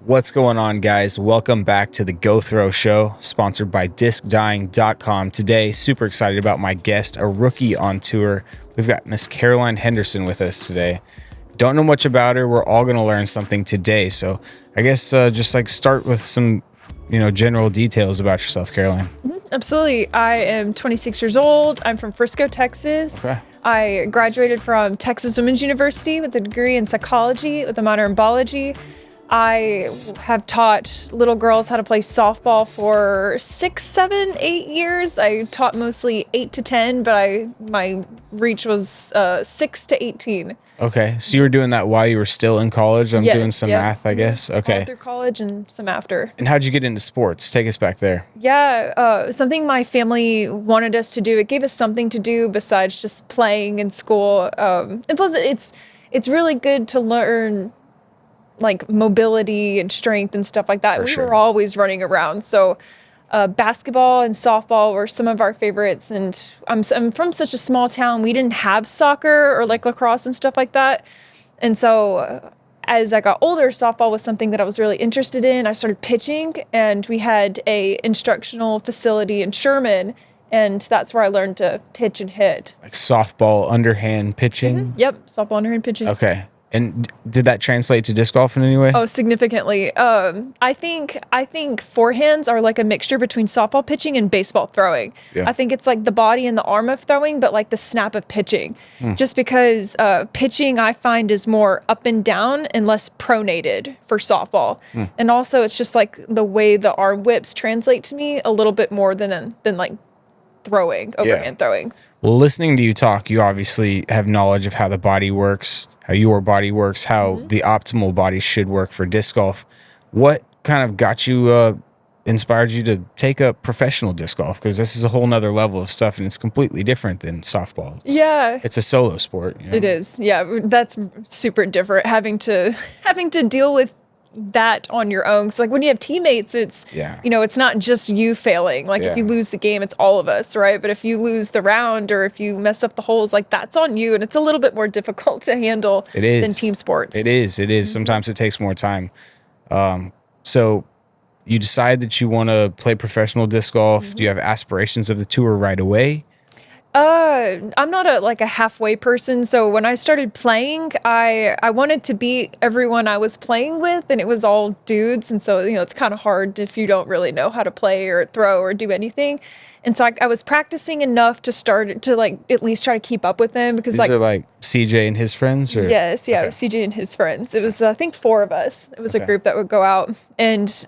What's going on, guys? Welcome back to the Go Throw Show, sponsored by DiscDying.com. Today, super excited about my guest, a rookie on tour. We've got Miss Caroline Henderson with us today. Don't know much about her. We're all going to learn something today. So I guess just like start with some, general details about yourself, Caroline. Absolutely. I am 26 years old. I'm from Frisco, Texas. Okay. I graduated from Texas Women's University with a degree in psychology with a minor in biology. I have taught little girls how to play softball for 6, 7, 8 years. I taught mostly 8 to 10, but my reach was 6 to 18. Okay. So you were doing that while you were still in college? I'm doing some math, I guess. Okay. All through college and some after. And how'd you get into sports? Take us back there. Yeah, something my family wanted us to do. It gave us something to do besides just playing in school. And plus, it's really good to learn like mobility and strength and stuff like that. We were always running around. So basketball and softball were some of our favorites. And I'm from such a small town. We didn't have soccer or like lacrosse and stuff like that. And so as I got older, softball was something that I was really interested in. I started pitching, and we had a instructional facility in Sherman, and that's where I learned to pitch and hit. Like softball underhand pitching? Mm-hmm. Yep, softball underhand pitching. Okay. And did that translate to disc golf in any way? Oh, significantly. I think forehands are like a mixture between softball pitching and baseball throwing. Yeah. I think it's like the body and the arm of throwing, but like the snap of pitching. Just because pitching I find is more up and down and less pronated for softball. And also it's just like the way the arm whips translate to me a little bit more than like throwing, overhand throwing. Well, listening to you talk, you obviously have knowledge of how the body works, how your body works, how the optimal body should work for disc golf. What kind of got you, inspired you to take up professional disc golf? Because this is a whole nother level of stuff, and it's completely different than softball. It's a solo sport. It is. Yeah, that's super different. Having to deal with that on your own. So like when you have teammates, it's it's not just you failing. Like if you lose the game, it's all of us, right? But if you lose the round or if you mess up the holes, like that's on you, and it's a little bit more difficult to handle than team sports. It is. Sometimes it takes more time. So you decide that you want to play professional disc golf. Do you have aspirations of the tour right away? I'm not a halfway person. So when I started playing, I wanted to beat everyone I was playing with, and it was all dudes. And so, it's kind of hard if you don't really know how to play or throw or do anything. And so I was practicing enough to start to like at least try to keep up with them, because These are like CJ and his friends, or yes, it was CJ and his friends. It was I think 4 of us. It was a group that would go out, and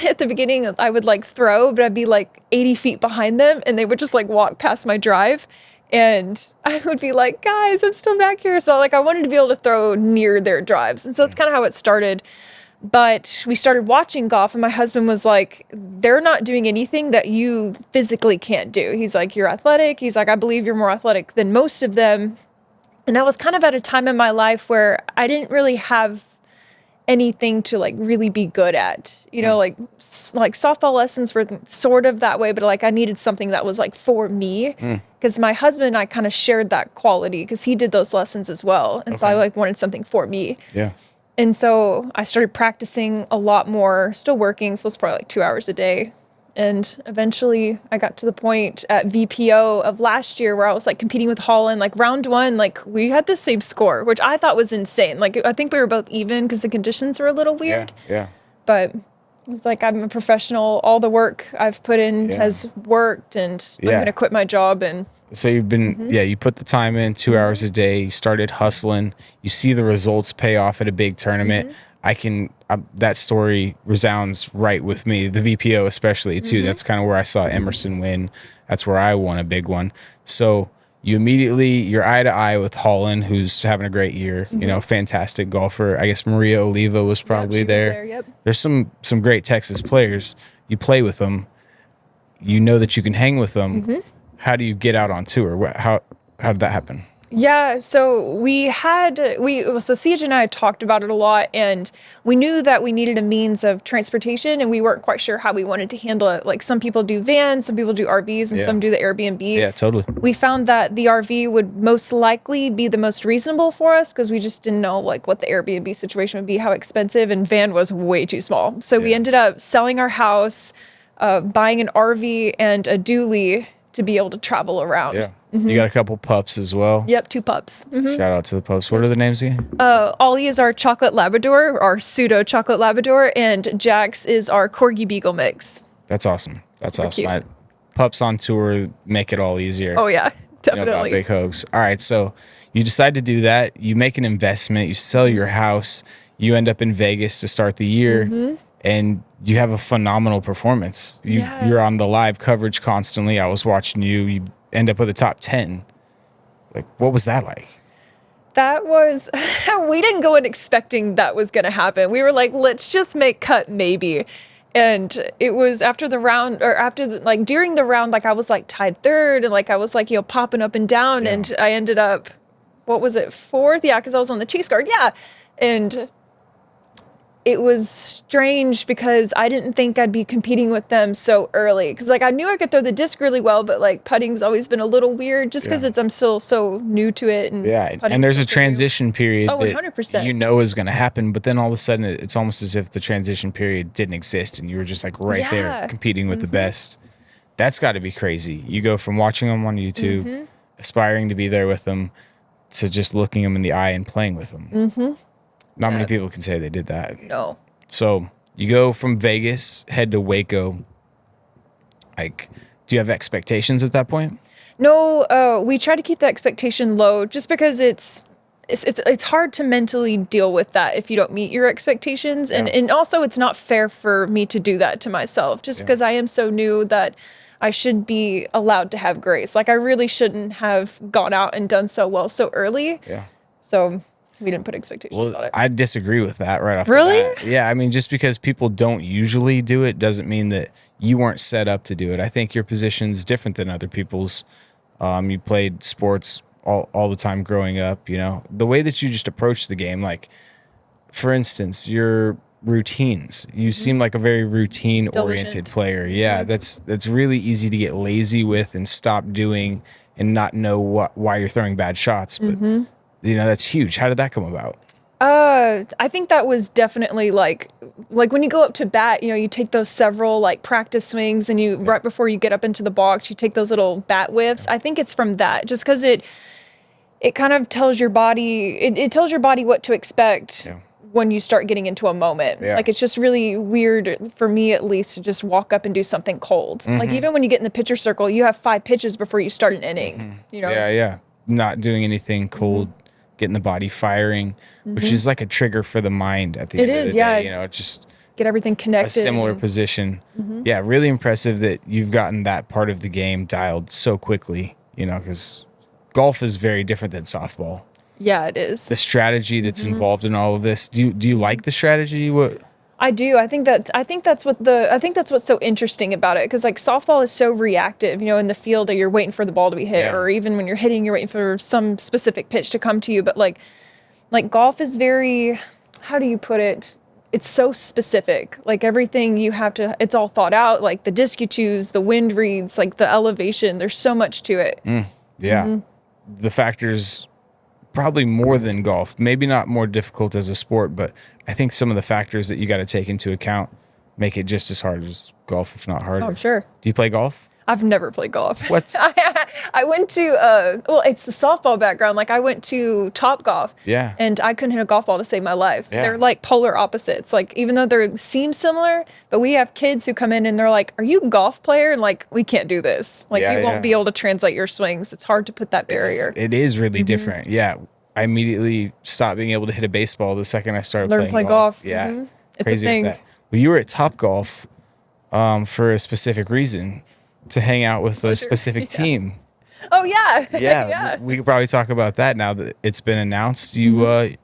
at the beginning I would like throw, but I'd be like 80 feet behind them, and they would just like walk past my drive, and I would be like, guys, I'm still back here. So like I wanted to be able to throw near their drives, and so it's kind of how it started. But we started watching golf, and my husband was like, they're not doing anything that you physically can't do. He's like, you're athletic. He's like, I believe you're more athletic than most of them. And I was kind of at a time in my life where I didn't really have anything to like really be good at, like softball lessons were sort of that way, but like I needed something that was like for me, because my husband and I kind of shared that quality because he did those lessons as well. And so I like wanted something for me. Yeah. And so I started practicing a lot more, still working. So it's probably like 2 hours a day. And eventually I got to the point at VPO of last year where I was like competing with Holland, like round 1, like we had the same score, which I thought was insane. Like I think we were both even because the conditions were a little weird. Yeah. But it was like, I'm a professional. All the work I've put in has worked, and I'm going to quit my job. And so you've been, you put the time in, 2 hours a day, you started hustling, you see the results pay off at a big tournament. That story resounds right with me, the VPO especially too. That's kind of where I saw Emerson win. That's where I won a big one. So you're eye to eye with Holland, who's having a great year, fantastic golfer. I guess Maria Oliva was probably there. There's some great Texas players. You play with them, you know that you can hang with them. How do you get out on tour? How did that happen? Yeah, so Siege and I talked about it a lot, and we knew that we needed a means of transportation, and we weren't quite sure how we wanted to handle it. Like some people do vans, some people do RVs, and Yeah. some do the Airbnb. Yeah, totally. We found that the RV would most likely be the most reasonable for us because we just didn't know like what the Airbnb situation would be, how expensive, and van was way too small. So we Yeah. ended up selling our house, buying an RV and a dually to be able to travel around. Yeah. You got a couple pups as well. Yep, 2 pups. Shout out to the pups. What are the names again? Ollie is our chocolate Labrador, our pseudo chocolate Labrador, and Jax is our Corgi Beagle mix. That's awesome. That's Super awesome. cute. Pups on tour make it all easier. Oh yeah, You know about definitely. big hogs. All right, so you decide to do that. You make an investment. You sell your house. You end up in Vegas to start the year, and you have a phenomenal performance. Yeah. You're on the live coverage constantly. I was watching you. You end up with a top 10. Like, what was that like? That was, we didn't go in expecting that was going to happen. We were like, let's just make cut maybe. And it was after the round, or like during the round, like I was like tied third, and like I was like, popping up and down, Yeah. and I ended up, what was it, fourth? Yeah, because I was on the chase card. Yeah. And it was strange because I didn't think I'd be competing with them so early. Because like I knew I could throw the disc really well, but like putting's always been a little weird just because Yeah. I'm still so new to it. And Yeah, putting's and there's a still so new. transition period Oh, that 100%. you know is going to happen, but then all of a sudden it's almost as if the transition period didn't exist and you were just like right there Yeah. competing with the best. That's got to be crazy. You go from watching them on YouTube, aspiring to be there with them, to just looking them in the eye and playing with them. Not many people can say they did that. No. So you go from Vegas, head to Waco. Like, do you have expectations at that point? No, we try to keep the expectation low just because it's hard to mentally deal with that if you don't meet your expectations. Yeah. And also it's not fair for me to do that to myself just because I am so new that I should be allowed to have grace. Like I really shouldn't have gone out and done so well so early. Yeah. So we didn't put expectations on Well, it. I disagree with that right off Really? the bat. Yeah, I mean, just because people don't usually do it doesn't mean that you weren't set up to do it. I think your position's different than other people's. You played sports all the time growing up, you know. The way that you just approach the game, like, for instance, your routines. You seem like a very routine-oriented Diligent. player. Yeah, that's really easy to get lazy with and stop doing and not know why you're throwing bad shots. But, you know, that's huge. How did that come about? I think that was definitely like when you go up to bat, you take those several like practice swings and you right before you get up into the box, you take those little bat whiffs. I think it's from that just because it kind of tells your body, it tells your body what to expect when you start getting into a moment. Yeah. Like it's just really weird for me at least to just walk up and do something cold. Like even when you get in the pitcher circle, you have 5 pitches before you start an inning, Yeah. Not doing anything cold, getting the body firing, which is like a trigger for the mind at the end of the day. You know, it's just Get everything a connected. similar and- position. Yeah, really impressive that you've gotten that part of the game dialed so quickly, you know, because golf is very different than softball. Yeah, it is. The strategy that's involved in all of this. Do you like the strategy? What? I do. I think that's what's so interesting about it because like softball is so reactive. In the field you're waiting for the ball to be hit, Yeah. or even when you're hitting, you're waiting for some specific pitch to come to you. But like golf is very, how do you put it? It's so specific. Like everything you have to, it's all thought out. Like the disc you choose, the wind reads, like the elevation. There's so much to it. Yeah, the factors probably more than golf. Maybe not more difficult as a sport, but I think some of the factors that you got to take into account make it just as hard as golf, if not harder. Oh, sure. Do you play golf? I've never played golf. What? I went to, it's the softball background. Like I went to Top Golf. Yeah. And I couldn't hit a golf ball to save my life. Yeah. They're like polar opposites. Like even though they seem similar, but we have kids who come in and they're like, "Are you a golf player?" And like, we can't do this. Like Yeah, you yeah. won't be able to translate your swings. It's hard to put that barrier. It is really different. Yeah. I immediately stopped being able to hit a baseball the second I started Learn to playing play golf. Yeah. Mhm. It's a Crazy thing. with that. Well, you were at Top Golf for a specific reason, to hang out with a specific team. Oh yeah. Yeah. We could probably talk about that now that it's been announced. You want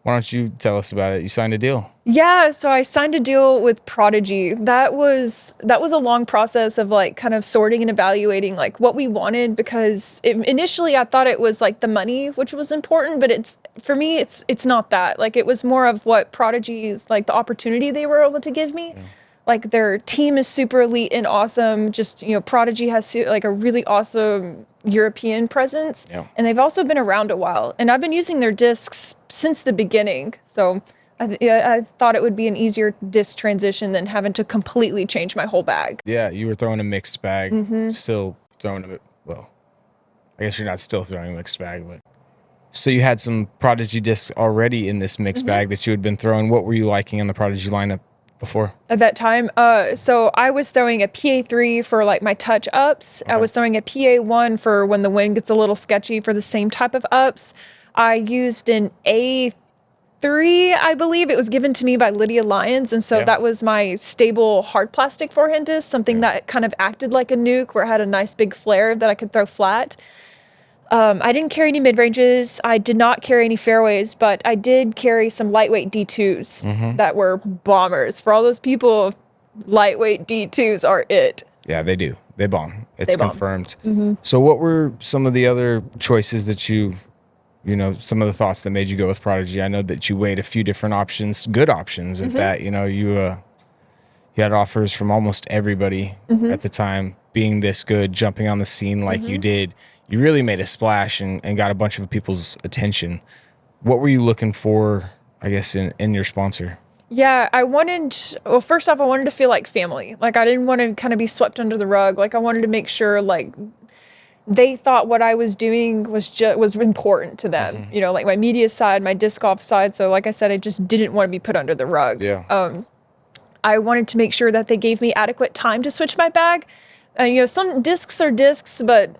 Why don't you tell us about it? You signed a deal. Yeah, so I signed a deal with Prodigy. That was a long process of like kind of sorting and evaluating like what we wanted, because initially I thought it was like the money which was important, but it's for me it's not that. Like it was more of what Prodigy's like the opportunity they were able to give me. Yeah. Like their team is super elite and awesome. Just, Prodigy has like a really awesome European presence. Yeah. And they've also been around a while. And I've been using their discs since the beginning. So I thought it would be an easier disc transition than having to completely change my whole bag. Yeah, you were throwing a mixed bag. Still throwing a, well, I guess you're not still throwing a mixed bag, but. So you had some Prodigy discs already in this mixed bag that you had been throwing. What were you liking in the Prodigy lineup before? At that time, so I was throwing a PA3 for like my touch ups. I was throwing a PA1 for when the wind gets a little sketchy for the same type of ups. I used an A3, I believe. It was given to me by Lydia Lyons, and so that was my stable hard plastic forehand disc, something that kind of acted like a nuke, where it had a nice big flare that I could throw flat. I didn't carry any mid-ranges. I did not carry any fairways, but I did carry some lightweight D2s that were bombers. For all those people, lightweight D2s are it. Yeah, they do. They bomb. It's They bomb. confirmed. So what were some of the other choices that some of the thoughts that made you go with Prodigy? I know that you weighed a few different options, good options at that. You had offers from almost everybody at the time. Being this good, jumping on the scene like you did, you really made a splash and got a bunch of people's attention. What were you looking for, I guess, in your sponsor? Yeah, first off, I wanted to feel like family. Like I didn't want to kind of be swept under the rug. Like I wanted to make sure like they thought what I was doing was important to them. Like my media side, my disc golf side. So like I said, I just didn't want to be put under the rug. Yeah. I wanted to make sure that they gave me adequate time to switch my bag. Some discs are discs, but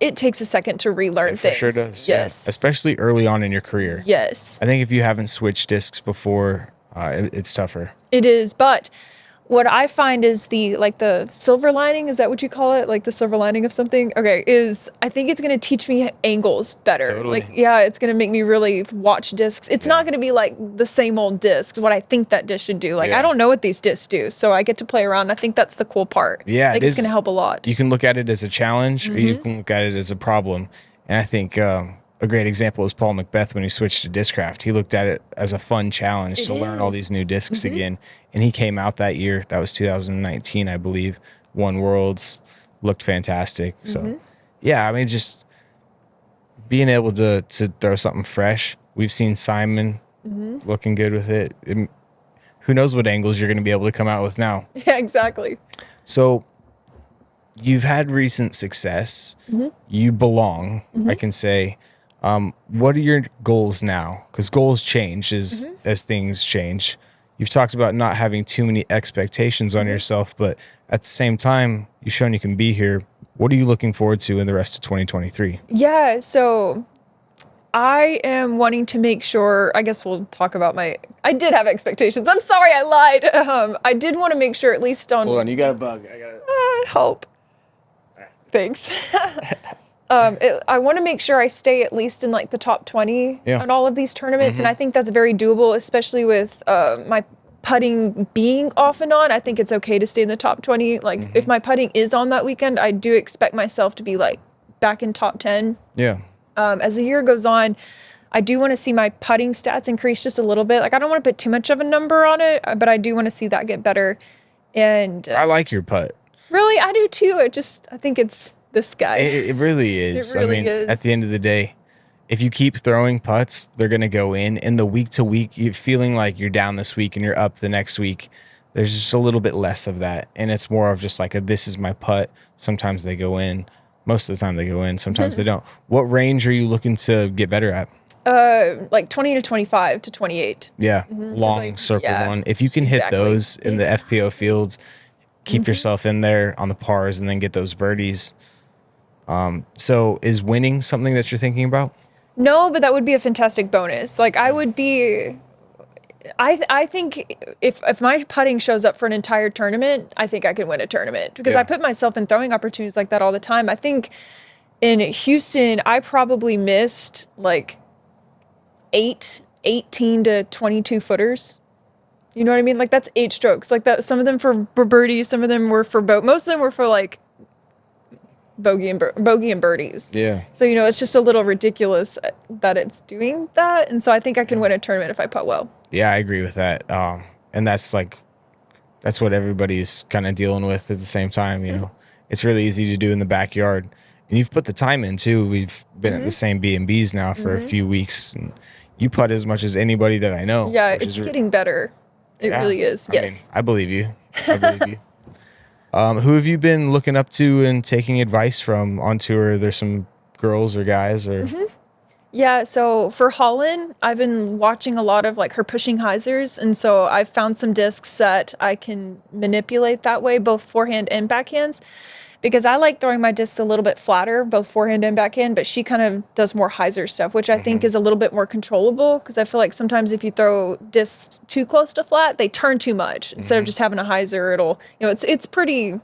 it takes a second to relearn things. Sure does. Yes. Yeah. Especially early on in your career. Yes. I think if you haven't switched discs before, it's tougher. It is, but what I find is the silver lining, is that what you call it? Like the silver lining of something? Okay, is I think it's going to teach me angles better. Totally. Like, yeah, it's going to make me really watch discs. It's not going to be like the same old discs, what I think that disc should do. Like, I don't know what these discs do, so I get to play around. I think that's the cool part. Yeah, I think it's going to help a lot. You can look at it as a challenge, or you can look at it as a problem. And I think a great example is Paul Macbeth when he switched to Discraft. He looked at it as a fun challenge to learn all these new discs again. And he came out that year. That was 2019, I believe. Won Worlds, looked fantastic. So, yeah, I mean, just being able to throw something fresh. We've seen Simon looking good with it. Who knows what angles you're going to be able to come out with now. Yeah, exactly. So you've had recent success. You belong, I can say. What are your goals now? Because goals change as things change. You've talked about not having too many expectations on yourself, but at the same time, you've shown you can be here. What are you looking forward to in the rest of 2023? Yeah, so I am wanting to make sure, I guess we'll talk about I did have expectations. I'm sorry, I lied. I did want to make sure at least on... Hold on, you got a bug. I got it. Help. Thanks. I want to make sure I stay at least in like the top 20 on all of these tournaments. And I think that's very doable, especially with my putting being off and on. I think it's okay to stay in the top 20. Like if my putting is on that weekend, I do expect myself to be like back in top 10. Yeah. As the year goes on, I do want to see my putting stats increase just a little bit. Like I don't want to put too much of a number on it, but I do want to see that get better. And I like your putt. Really, I do too. I think it's this guy. It really is. It really I mean, is. at the end of the day, if you keep throwing putts, they're going to go in. And the week to week, you're feeling like you're down this week and you're up the next week. There's just a little bit less of that. And it's more of just like this is my putt. Sometimes they go in. Most of the time they go in. Sometimes they don't. What range are you looking to get better at? Like 20 to 25 to 28. Yeah. Long circle one. If you can hit those in the FPO fields, keep yourself in there on the pars and then get those birdies. So is winning something that you're thinking about? No, but that would be a fantastic bonus. Like I would be, I think if my putting shows up for an entire tournament, I think I could win a tournament because I put myself in throwing opportunities like that all the time. I think in Houston, I probably missed like 8 18 to 22 footers. You know what I mean? Like that's 8 strokes. Like that. Some of them for birdie, some of them were for boat. Most of them were for like bogey and birdies. Yeah. So it's just a little ridiculous that it's doing that, and so I think I can win a tournament if I putt well. Yeah, I agree with that. And that's what everybody's kind of dealing with at the same time. It's really easy to do in the backyard, and you've put the time in too. We've been at the same B&Bs now for a few weeks, and you putt as much as anybody that I know. Yeah, it's getting better. It really is. Yes, I believe you. Who have you been looking up to and taking advice from on tour? There's some girls or guys or Yeah, so for Holland, I've been watching a lot of like her pushing hyzers, and so I've found some discs that I can manipulate that way, both forehand and backhands, because I like throwing my discs a little bit flatter, both forehand and backhand, but she kind of does more hyzer stuff, which I think is a little bit more controllable, because I feel like sometimes if you throw discs too close to flat, they turn too much. Instead of just having a hyzer, it'll, it's pretty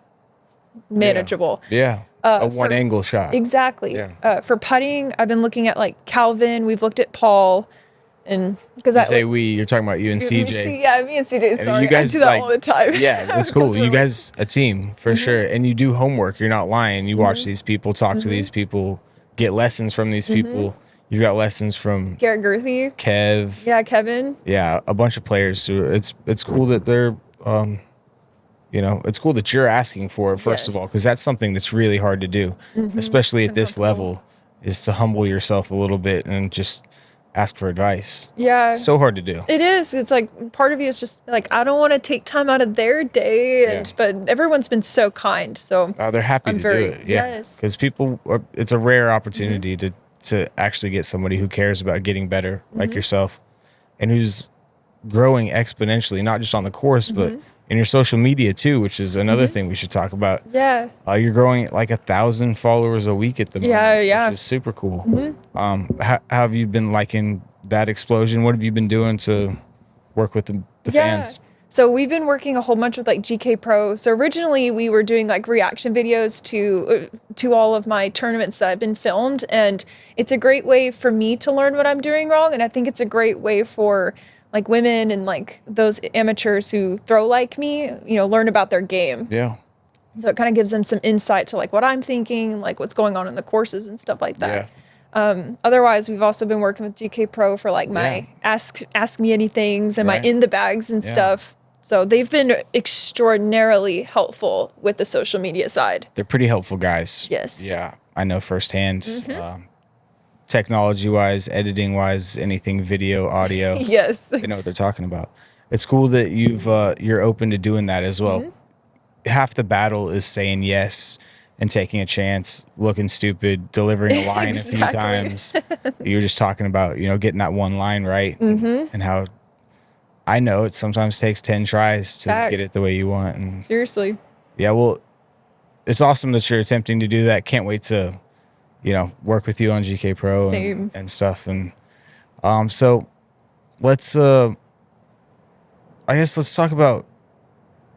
manageable. Yeah. A one angle shot. Exactly. Yeah. For putting, I've been looking at like Calvin. We've looked at Paul, and because I say we, you're talking about you and CJ. Yeah, me and CJ. Sorry, you guys I do that all the time. Yeah, that's cool. You guys a team for sure, and you do homework. You're not lying. You watch these people, talk to these people, get lessons from these people. You got lessons from Garrett Girthy, Kev. Yeah, Kevin. Yeah, a bunch of players. So it's cool that they're it's cool that you're asking for it, first of all, because that's something that's really hard to do, especially at this level, is to humble yourself a little bit and just ask for advice. Yeah. It's so hard to do. It is. It's like part of you is just like, I don't want to take time out of their day. But everyone's been so kind. So they're happy to do it. Yeah. Yes. Because it's a rare opportunity to actually get somebody who cares about getting better like yourself and who's growing exponentially, not just on the course, but in your social media too, which is another thing we should talk about. Yeah. You're growing at like 1,000 followers a week at the moment. Yeah. Which is super cool. How have you been liking that explosion? What have you been doing to work with the fans? So we've been working a whole bunch with like GK Pro. So originally we were doing like reaction videos to all of my tournaments that I've been filmed, and it's a great way for me to learn what I'm doing wrong, and I think it's a great way for like women and like those amateurs who throw like me, learn about their game. Yeah. So it kind of gives them some insight to like what I'm thinking, like what's going on in the courses and stuff like that. Otherwise, we've also been working with GK Pro for like my ask me anythings and my in the bags and stuff. So they've been extraordinarily helpful with the social media side. They're pretty helpful guys. Yes. Yeah, I know firsthand. Technology wise, editing wise, anything video, audio. Yes. They know what they're talking about. It's cool that you're open to doing that as well. Half the battle is saying yes and taking a chance, looking stupid, delivering a line a few times. You were just talking about, getting that one line right and how I know it sometimes takes 10 tries to get it the way you want. And seriously. Yeah, well, it's awesome that you're attempting to do that. Can't wait to work with you on GK Pro and stuff. And so let's I guess let's talk about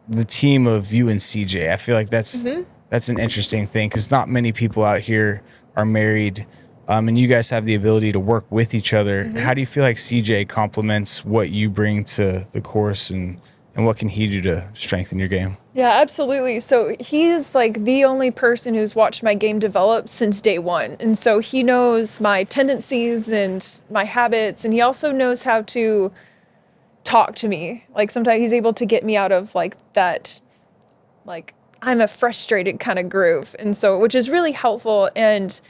the team of you and CJ. I feel like that's an interesting thing because not many people out here are married, and you guys have the ability to work with each other. How do you feel like CJ complements what you bring to the course, and what can he do to strengthen your game? Yeah, absolutely. So he's like the only person who's watched my game develop since day one. And so he knows my tendencies and my habits, and he also knows how to talk to me. Like sometimes he's able to get me out of like that, like I'm a frustrated kind of groove. And so, which is really helpful. And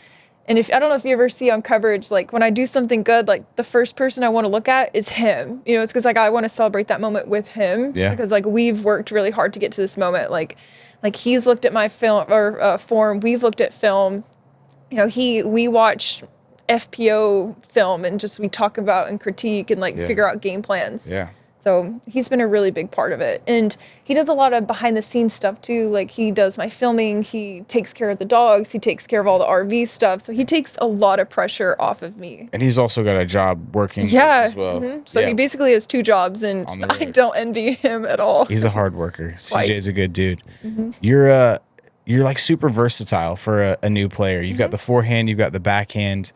if I don't know if you ever see on coverage, like when I do something good, like the first person I want to look at is him. It's because like I want to celebrate that moment with him. Yeah. Because like we've worked really hard to get to this moment. Like he's looked at my film or form. We've looked at film. We watch FPO film and just we talk about and critique and like figure out game plans. Yeah. So he's been a really big part of it. And he does a lot of behind the scenes stuff too. Like he does my filming, he takes care of the dogs, he takes care of all the RV stuff. So he takes a lot of pressure off of me. And he's also got a job working as well. So he basically has 2 jobs, and I don't envy him at all. He's a hard worker. CJ's a good dude. You're like super versatile for a new player. You've got the forehand, you've got the backhand.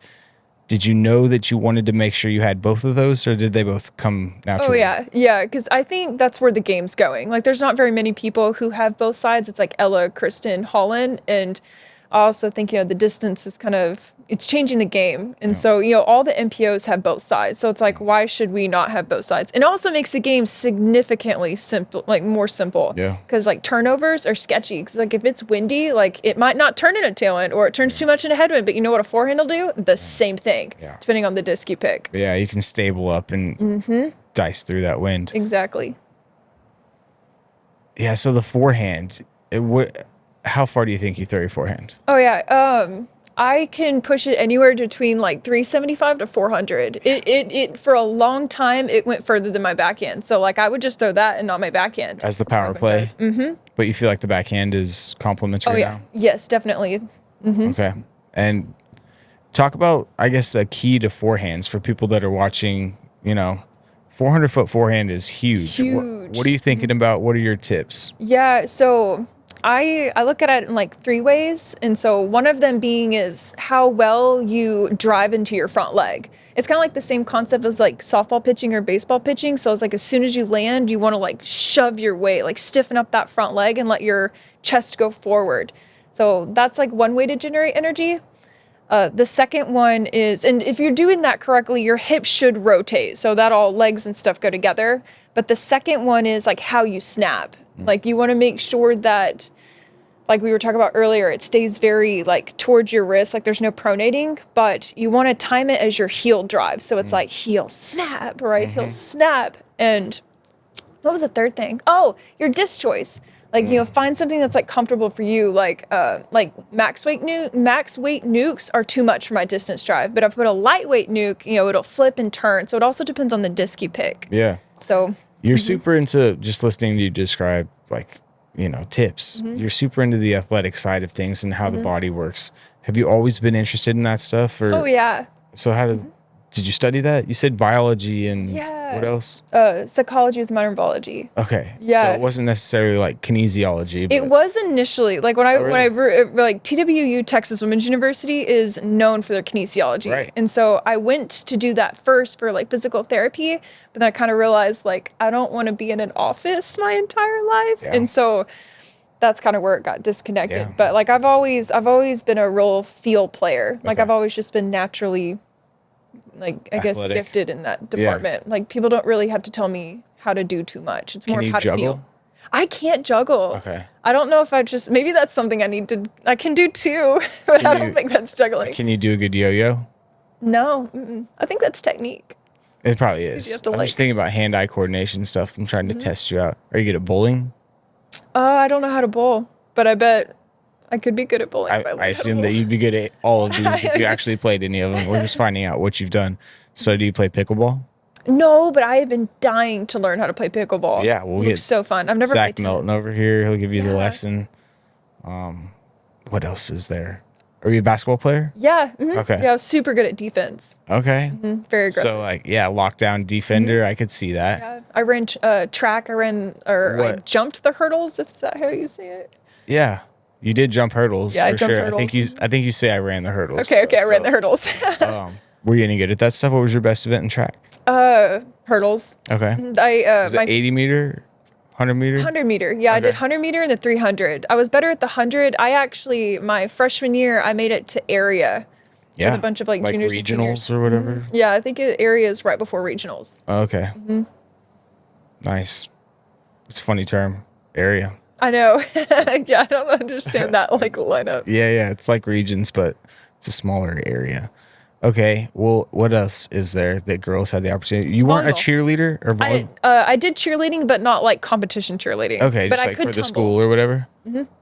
Did you know that you wanted to make sure you had both of those, or did they both come Oh naturally? yeah, because I think that's where the game's going. Like, there's not very many people who have both sides. It's like Ella, Kristen, Holland, and I also think the distance is it's changing the game, and Yeah. so all the MPOs have both sides. So it's like, why should we not have both sides? It also makes the game significantly simple, like more simple. Yeah. Because like turnovers are sketchy. Because like if it's windy, like it might not turn into tailwind, or it turns too much into headwind. But you know what a forehand will do? The same thing, Yeah. depending on the disc you pick. But yeah, you can stable up and dice through that wind. Exactly. Yeah, so the forehand, how far do you think you throw your forehand? Oh yeah. I can push it anywhere between like 375 to 400. It for a long time it went further than my backhand. So like I would just throw that and not my backhand. As the power play? Mm-hmm. But you feel like the backhand is complementary Oh yeah. now? Yes, definitely. Okay. And talk about, I guess, a key to forehands for people that are watching, 400-foot forehand is huge. Huge. What are you thinking about? What are your tips? Yeah, so I look at it in like three ways. And so one of them being is how well you drive into your front leg. It's kind of like the same concept as like softball pitching or baseball pitching. So it's like as soon as you land, you want to like shove your weight, like stiffen up that front leg and let your chest go forward. So that's like one way to generate energy. The second one is, and if you're doing that correctly, your hips should rotate. So that all legs and stuff go together. But the second one is like how you snap. Like you want to make sure that, like we were talking about earlier, it stays very like towards your wrist. Like there's no pronating, but you want to time it as your heel drive. So it's like heel snap, right? Heel snap. And what was the third thing? Oh, your disc choice. Like, find something that's like comfortable for you. Like max weight nukes are too much for my distance drive. But if I put a lightweight nuke, it'll flip and turn. So it also depends on the disc you pick. Yeah. So You're super into, just listening to you describe like, tips. You're super into the athletic side of things and how the body works. Have you always been interested in that stuff? Or oh yeah. so how did you study that? You said biology and Yeah. what else? Psychology with modern biology. Okay. Yeah. So it wasn't necessarily like kinesiology. But It was initially like when really? like TWU, Texas Women's University is known for their kinesiology. Right. And so I went to do that first for like physical therapy, but then I kind of realized like I don't want to be in an office my entire life. Yeah. And so that's kind of where it got disconnected. Yeah. But like I've always been a real field player. Like Okay. I've always just been naturally, like I guess, Athletic. gifted in that department. Like people don't really have to tell me how to do too much. It's more Can of you how to juggle? feel. I can't juggle. Okay. I don't know if maybe that's something I can do too, but Can I don't you- think that's juggling. Can you do a good yo-yo? No, I think that's technique. It probably is. have to, I'm like- just thinking about hand-eye coordination stuff. I'm trying to test you out. Are you good at bowling? I don't know how to bowl, but I bet I could be good at bowling. if I learned how to assume that bowl. you'd be good at all of these if you actually played any of them. We're just finding out what you've done. So do you play pickleball? No, but I have been dying to learn how to play pickleball. Yeah, we'll it get looks so fun. I've never Zach played Melton tennis. over here. He'll give you the Yeah. lesson. What else is there? Are you a basketball player? Yeah. Okay. Yeah, I was super good at defense. Okay. Very aggressive. So like, yeah, lockdown defender. I could see that. Yeah. I ran track. I What? jumped the hurdles. If that how you say it. Yeah. You did jump hurdles. Yeah, I for jumped sure. hurdles. I think you say I ran the hurdles. Okay. I ran So, the hurdles. Were you any good at that stuff? What was your best event in track? Hurdles. Okay. Was Was it 80 meter, 100 meter? 100 meter. Yeah, I did Okay. 100 meter and the 300. I was better at the 100. My freshman year, I made it to area. Yeah. With a bunch of like juniors and regionals seniors. or whatever. Yeah, I think area is right before regionals. Okay. Nice. It's a funny term. Area. I know. Yeah, I don't understand that like lineup. Yeah. It's like regions, but it's a smaller area. Okay. Well, what else is there that girls had the opportunity? You weren't a Volleyball. cheerleader or volleyball? I did cheerleading, but not like competition cheerleading. Okay, but just I like could for the tumble. school or whatever.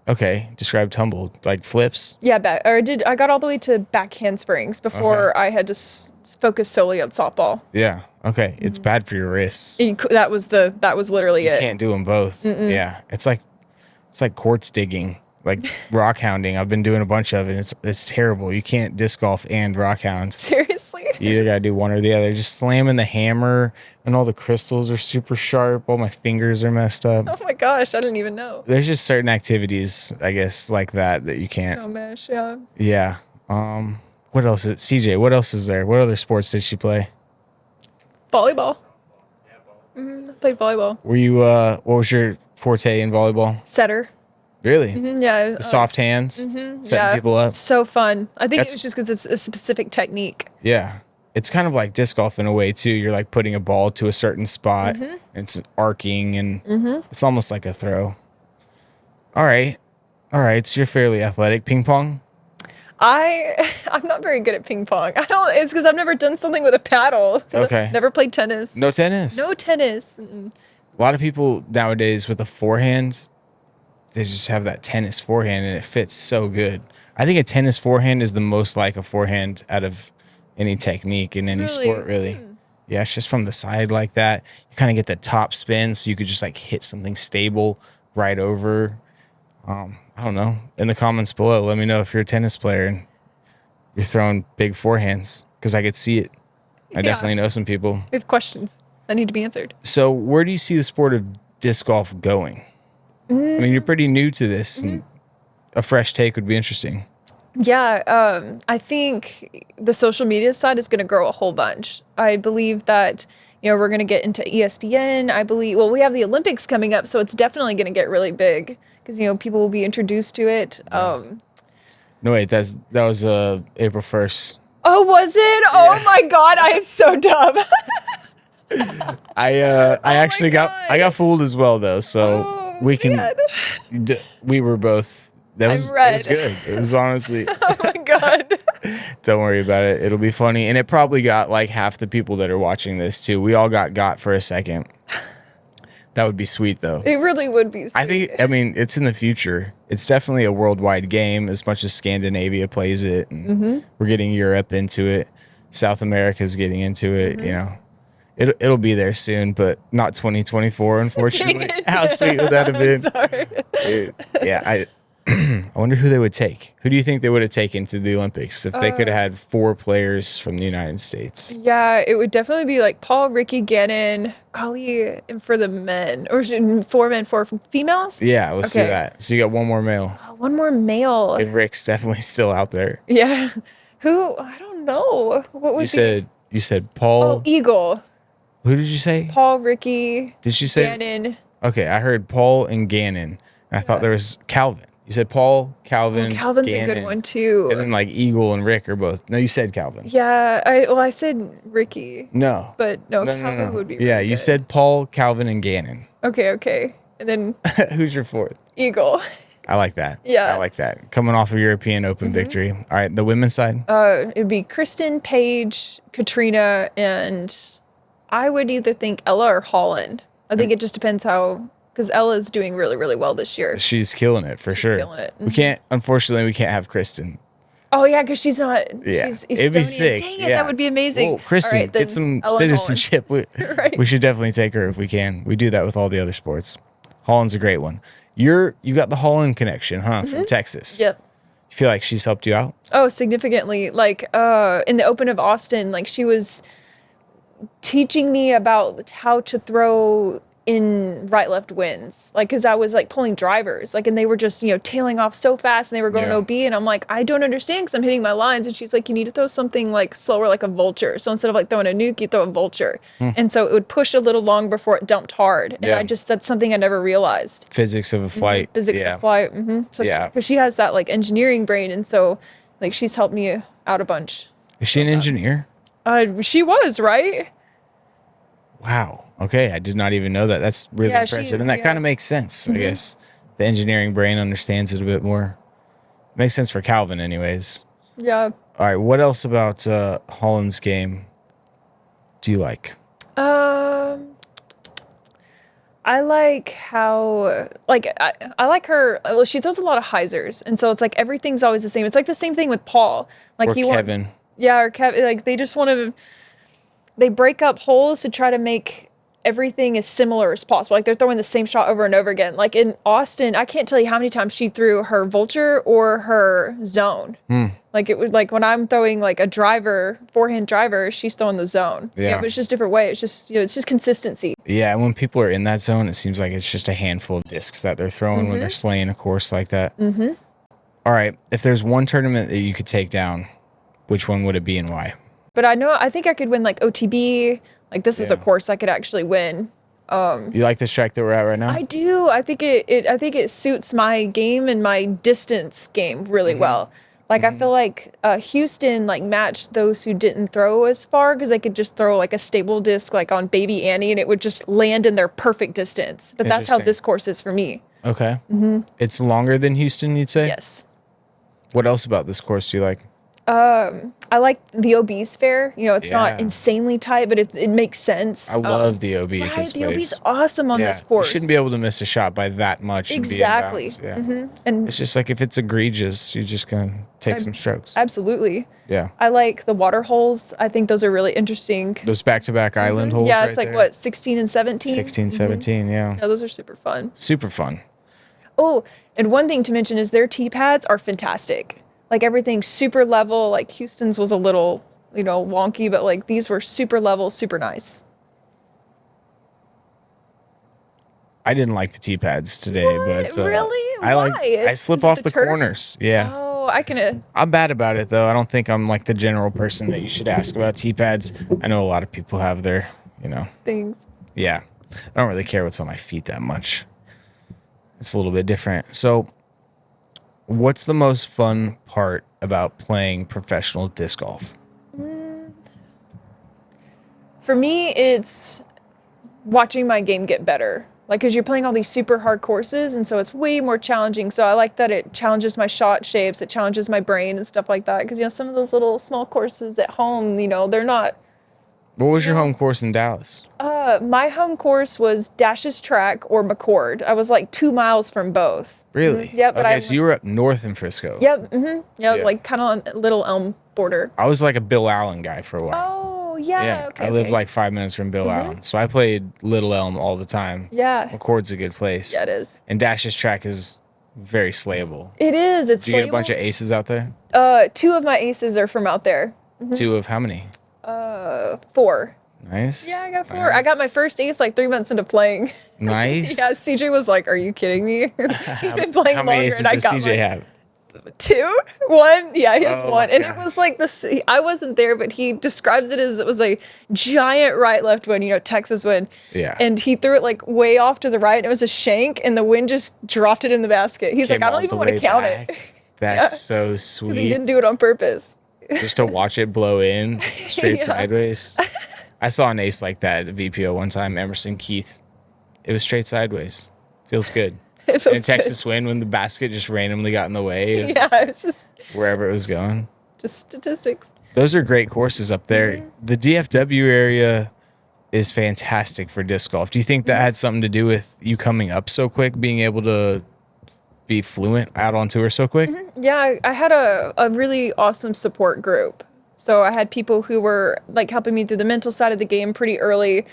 Okay, describe tumble, like flips. Yeah, I got all the way to back handsprings before I had to focus solely on softball. Yeah. Okay, it's bad for your wrists. That was literally You it. can't do them both. Yeah, it's like quartz digging, like rock hounding. I've been doing a bunch of it. It's terrible. You can't disc golf and rock hound. Seriously. You either gotta do one or the other. Just slamming the hammer, and all the crystals are super sharp. All my fingers are messed up. Oh my gosh, I didn't even know. There's just certain activities, I guess, like that you can't. Oh gosh, yeah. Yeah. What else is CJ? What else is there? What other sports did she play? Volleyball. I played volleyball. Were you what was your forte in volleyball? Setter. Really? Yeah. The soft hands, setting Yeah. people up. So fun. I think That's- it was just because it's a specific technique. Yeah. It's kind of like disc golf in a way too. You're like putting a ball to a certain spot. And it's arcing and it's almost like a throw. All right. So you're fairly athletic. Ping pong? I'm not very good at ping pong. It's because I've never done something with a paddle. Okay. Never played tennis. No tennis? No tennis. Mm-mm. A lot of people nowadays with a forehand, they just have that tennis forehand and it fits so good. I think a tennis forehand is the most like a forehand out of any technique in any sport, really. Yeah, it's just from the side like that. You kind of get the top spin, so you could just like hit something stable right over. I don't know. In the comments below, let me know if you're a tennis player and you're throwing big forehands, because I could see it. I definitely know some people. We have questions that need to be answered. So where do you see the sport of disc golf going? I mean, you're pretty new to this, and a fresh take would be interesting. Yeah, I think the social media side is going to grow a whole bunch. I believe that, we're going to get into ESPN. I believe, well, we have the Olympics coming up, so it's definitely going to get really big because, people will be introduced to it. No, wait, that was April 1st. Oh, was it? Oh my God, I am so dumb. I actually got fooled as well though, so we can we were both it was good. It was honestly Oh my God. don't worry about it. It'll be funny, and it probably got like half the people that are watching this too. We all got for a second. That would be sweet though. It really would be sweet. I mean, it's in the future. It's definitely a worldwide game as much as Scandinavia plays it, and we're getting Europe into it. South America's getting into it, It'll be there soon, but not 2024, unfortunately. How sweet would that have been? Sorry. Dude, yeah, I wonder who they would take. Who do you think they would have taken to the Olympics if they could have had 4 players from the United States? Yeah, it would definitely be like Paul, Ricky, Gannon, Golly, and for the men. Or 4 men, 4 females? Yeah, let's do that. So you got one more male. One more male. And Rick's definitely still out there. Yeah. Who? I don't know. What would You said Paul. Oh, Eagle. Who did you say? Paul, Ricky, Did she say? Gannon. Okay, I heard Paul and Gannon. And I thought there was Calvin. You said Paul, Calvin, Calvin's Gannon. a good one too. And then like Eagle and Rick are both. No, you said Calvin. Yeah, I said Ricky. No. But Calvin would be Yeah, really you good. said Paul, Calvin, and Gannon. Okay. And then Who's your 4th? Eagle. I like that. Yeah. I like that. Coming off of European Open victory. All right, the women's side. It'd be Kristen, Paige, Katrina, and I would either think Ella or Holland. I think it just depends because Ella's doing really, really well this year. She's killing it for sure. killing it. Unfortunately, we can't have Kristen. Oh yeah, because she's not. Yeah, she's it'd be Estonian. sick. Dang it, Yeah. that would be amazing. Well, Kristen, All right, then get some Ella and citizenship. Right. We should definitely take her if we can. We do that with all the other sports. Holland's a great one. You got the Holland connection, huh? From Texas. Yep. You feel like she's helped you out? Oh, significantly. Like in the Open of Austin, like she was teaching me about how to throw in right left winds, like because I was like pulling drivers, like, and they were just tailing off so fast and they were going OB, and I'm like, I don't understand because I'm hitting my lines, and she's like, you need to throw something like slower, like a vulture. So instead of like throwing a nuke, you throw a vulture, and so it would push a little long before it dumped hard, and that's something I never realized. Physics of a flight. Physics of flight. So because she has that like engineering brain, and so like she's helped me out a bunch. Is she an engineer? She was, right? Wow. Okay, I did not even know that. That's really impressive, and that kind of makes sense. I guess the engineering brain understands it a bit more. Makes sense for Calvin, anyways. Yeah. All right. What else about Holland's game do you like? I like how I like her. Well, she throws a lot of hyzers, and so it's like everything's always the same. It's like the same thing with Paul. Like Or Kevin. Or Kevin. Like they just want to. They break up holes to try to make everything as similar as possible. Like they're throwing the same shot over and over again. Like in Austin, I can't tell you how many times she threw her vulture or her zone. Like it would, like when I'm throwing like a forehand driver, she's throwing the zone. Yeah. But it's just different way. It's just, it's just consistency. Yeah, when people are in that zone, it seems like it's just a handful of discs that they're throwing when they're slaying a course like that. All right, if there's one tournament that you could take down which one would it be and why? But I think I could win like OTB. Like this is a course I could actually win. You like this track that we're at right now? I do. I think it suits my game and my distance game really well. Like I feel like Houston like matched those who didn't throw as far because they could just throw like a stable disc like on Baby Annie and it would just land in their perfect distance. But that's how this course is for me. Okay. It's longer than Houston, you'd say? Yes. What else about this course do you like? I like the OB's fair. You know, it's not insanely tight, but it makes sense. I love the OB at this the place. OB's awesome on this course. You shouldn't be able to miss a shot by that much. Exactly. And be in bounds. And it's just like if it's egregious, you're just going to take some strokes. Absolutely. Yeah. I like the water holes. I think those are really interesting. Those back-to-back island holes. Yeah, it's like what, 16 and 17? 16, 17, yeah. Yeah, those are super fun. Super fun. Oh, and one thing to mention is their tee pads are fantastic. Like everything's super level. Like Houston's was a little, wonky, but like these were super level, super nice. I didn't like the tee pads today, but really? I slip off the corners. Yeah. Oh, I'm bad about it though. I don't think I'm like the general person that you should ask about tee pads. I know a lot of people have their, things. Yeah. I don't really care what's on my feet that much. It's a little bit different. So, what's the most fun part about playing professional disc golf? For me, it's watching my game get better. Like, because you're playing all these super hard courses, and so it's way more challenging. So I like that it challenges my shot shapes, it challenges my brain and stuff like that. Because, some of those little small courses at home, they're not. What was your home course in Dallas? My home course was Dash's Track or McCord. I was like 2 miles from both. Really? Yep. Okay, so you were up north in Frisco. Yep. Yeah, like kind of on Little Elm border. I was like a Bill Allen guy for a while. Oh, yeah. Okay. I lived like 5 minutes from Bill Allen. So I played Little Elm all the time. Yeah. McCord's a good place. Yeah, it is. And Dash's Track is very slayable. It is. It's Did you get a bunch of aces out there? 2 of my aces are from out there. 2 of how many? 4. Nice. Yeah, I got 4. Nice. I got my first ace like 3 months into playing. Nice. Yeah, CJ was like, "Are you kidding me?" He's been playing how many longer, aces and I does got CJ have? 2, 1. Yeah, he has 1, and gosh. it was like this. I wasn't there, but he describes it as it was a giant right-left wind, Texas wind. Yeah. And he threw it like way off to the right. And it was a shank, and the wind just dropped it in the basket. He's like, "I don't even want to count it." That's so sweet. Because he didn't do it on purpose. Just to watch it blow in straight sideways. I saw an ace like that at VPO one time, Emerson Keith. It was straight sideways. Feels good. It feels in Texas wind when the basket just randomly got in the way. Yeah, it's just wherever it was going. Just statistics. Those are great courses up there. The DFW area is fantastic for disc golf. Do you think that had something to do with you coming up so quick, being able to be fluent out on tour so quick? Yeah, I had a really awesome support group. So I had people who were like helping me through the mental side of the game pretty early,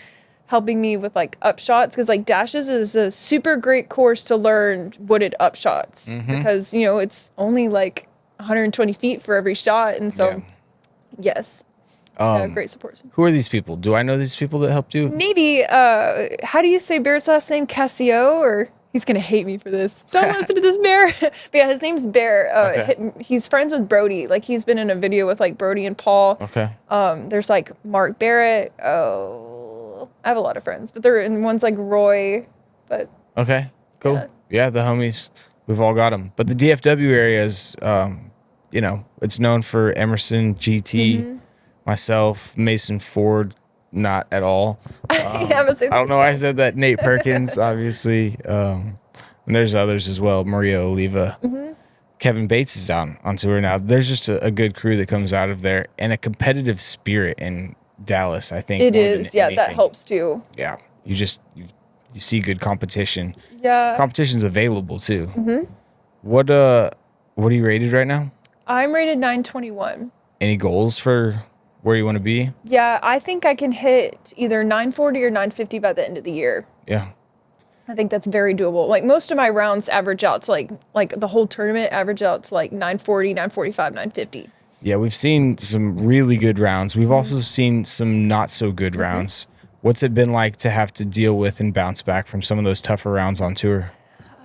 helping me with like up shots, because like Dashes is a super great course to learn wooded up shots because it's only like 120 feet for every shot, and so yes, great support. Who are these people? Do I know these people that helped you? Maybe how do you say Bear's last name? Cassio, or he's gonna hate me for this. Don't listen to this, Bear. But yeah, his name's Bear. He's friends with Brody. Like he's been in a video with like Brody and Paul. Okay. There's like Mark Barrett. Oh, I have a lot of friends, but they're in one's like Roy. But okay, cool. Yeah, the homies. We've all got them. But the DFW area is, it's known for Emerson, GT, myself, Mason Ford. Not at all. I don't know why I said that. Nate Perkins, obviously. And there's others as well. Maria Oliva. Kevin Bates is on tour now. There's just a good crew that comes out of there, and a competitive spirit in Dallas, I think. It is. Yeah, that helps too. Yeah. You see good competition. Yeah. Competition's available too. What are you rated right now? I'm rated 921. Any goals for where you want to be? Yeah, I think I can hit either 940 or 950 by the end of the year. Yeah. I think that's very doable. Like most of my rounds average out to like the whole tournament average out to like 940, 945, 950. Yeah, we've seen some really good rounds. We've also seen some not so good rounds. What's it been like to have to deal with and bounce back from some of those tougher rounds on tour?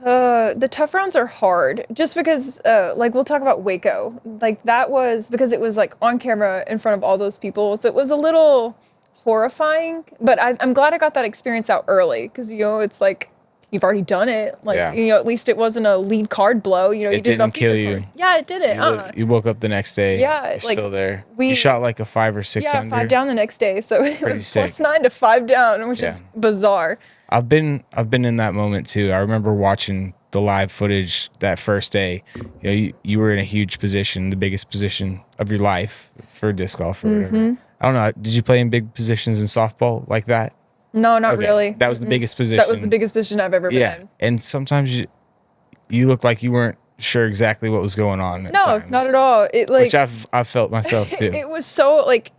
The tough rounds are hard just because, like, we'll talk about Waco. Like, that was because it was like on camera in front of all those people. So it was a little horrifying, but I'm glad I got that experience out early because, you know, it's like you've already done it. Like, Yeah. you know, at least it wasn't a lead card blow. You know, you It did it on didn't kill feature you. card. Yeah, it didn't. You woke up the next day. Yeah, You're like, still there. we- You shot like a 5 or 6 Yeah, under. 5 down the next day. So it Pretty was sick. +9 to 5 down, which is bizarre. I've been in that moment too. I remember watching the live footage that first day. You know, you were in a huge position, the biggest position of your life for disc golf or whatever. I don't know. Did you play in big positions in softball like that? No, not Okay. really. That was the biggest position. That was the biggest position I've ever been in. And sometimes you look like you weren't sure exactly what was going on. At No, times, not at all. It like which I've felt myself too. it was so like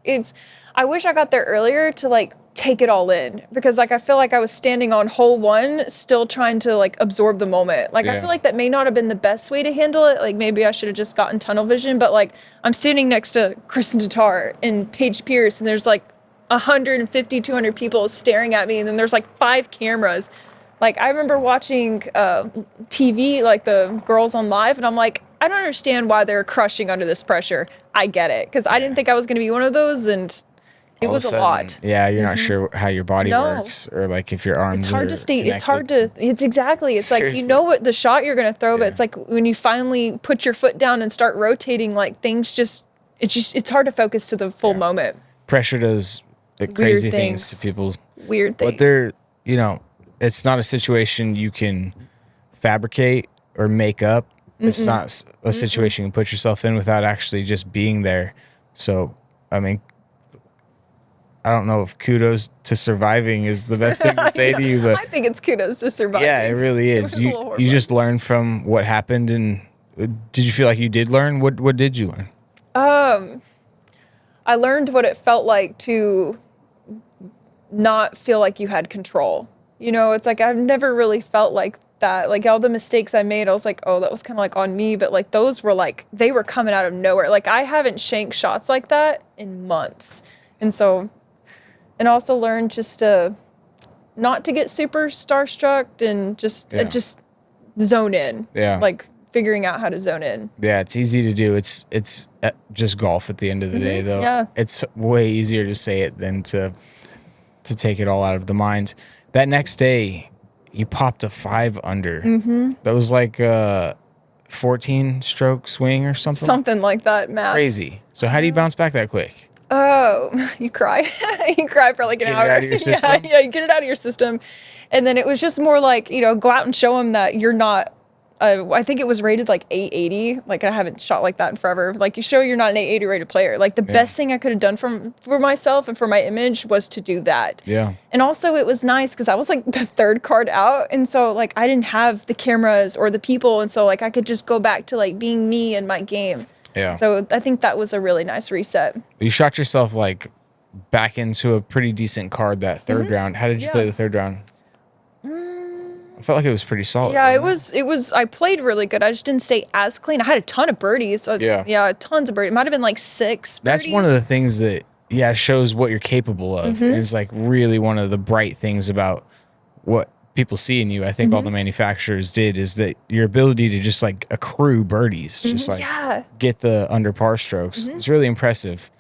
I wish I got there earlier to like take it all in because like I feel like I was standing on hole 1 still trying to like absorb the moment. Like I feel like that may not have been the best way to handle it. Like maybe I should have just gotten tunnel vision, but like I'm standing next to Kristen Tatar and Paige Pierce and there's like 150, 200 people staring at me and then there's like 5 cameras. Like I remember watching TV, like the girls on live, and I'm like, I don't understand why they're crushing under this pressure. I get it, because I didn't think I was going to be one of those, and it was a lot. Yeah, you're not sure how your body works, or like if your arms. It's hard to stay. Connected. It's hard to. It's exactly. It's Seriously. like you know what the shot you're going to throw, but it's like when you finally put your foot down and start rotating, like things it's hard to focus to the full moment. Pressure does crazy things to people. Weird things. But they're, you know, it's not a situation you can fabricate or make up. It's not a situation you can put yourself in without actually just being there. So, I mean, I don't know if kudos to surviving is the best thing to say to you, but I think it's kudos to surviving. yeah, it really is. You just learn from what happened, and did you feel like you did learn? What did you learn? I learned what it felt like to not feel like you had control. You know, it's like I've never really felt like that. Like all the mistakes I made, I was like, oh, that was kind of like on me. But like those were like, they were coming out of nowhere. Like I haven't shanked shots like that in months. And so, and also learned just to not to get super starstruck and just zone in. Yeah. Like figuring out how to zone in. Yeah, it's easy to do. It's just golf at the end of the day, though. Yeah. It's way easier to say it than to take it all out of the mind. That next day, you popped a 5 under. That was like a 14 stroke swing or something. Something like that, math. Crazy. So how do you bounce back that quick? Oh, you cry. You cry for like an hour. Get it out of your system? Yeah, you get it out of your system. And then it was just more like, you know, go out and show them that you're not, I think it was rated like 880. Like I haven't shot like that in forever. Like you show you're not an 880 rated player. Like the best thing I could have done for myself and for my image was to do that. Yeah. And also it was nice because I was like the 3rd card out. And so like I didn't have the cameras or the people. And so like I could just go back to like being me and my game. Yeah. So I think that was a really nice reset. You shot yourself like back into a pretty decent card that 3rd round. How did you play the 3rd round? I felt like it was pretty solid. Yeah, it was, I played really good. I just didn't stay as clean. I had a ton of birdies. Yeah, tons of birdies. It might have been like 6 birdies. That's one of the things that, shows what you're capable of. It's like really one of the bright things about what people see in you. I think all the manufacturers did is that your ability to just like accrue birdies, just like get the under par strokes. It's really impressive.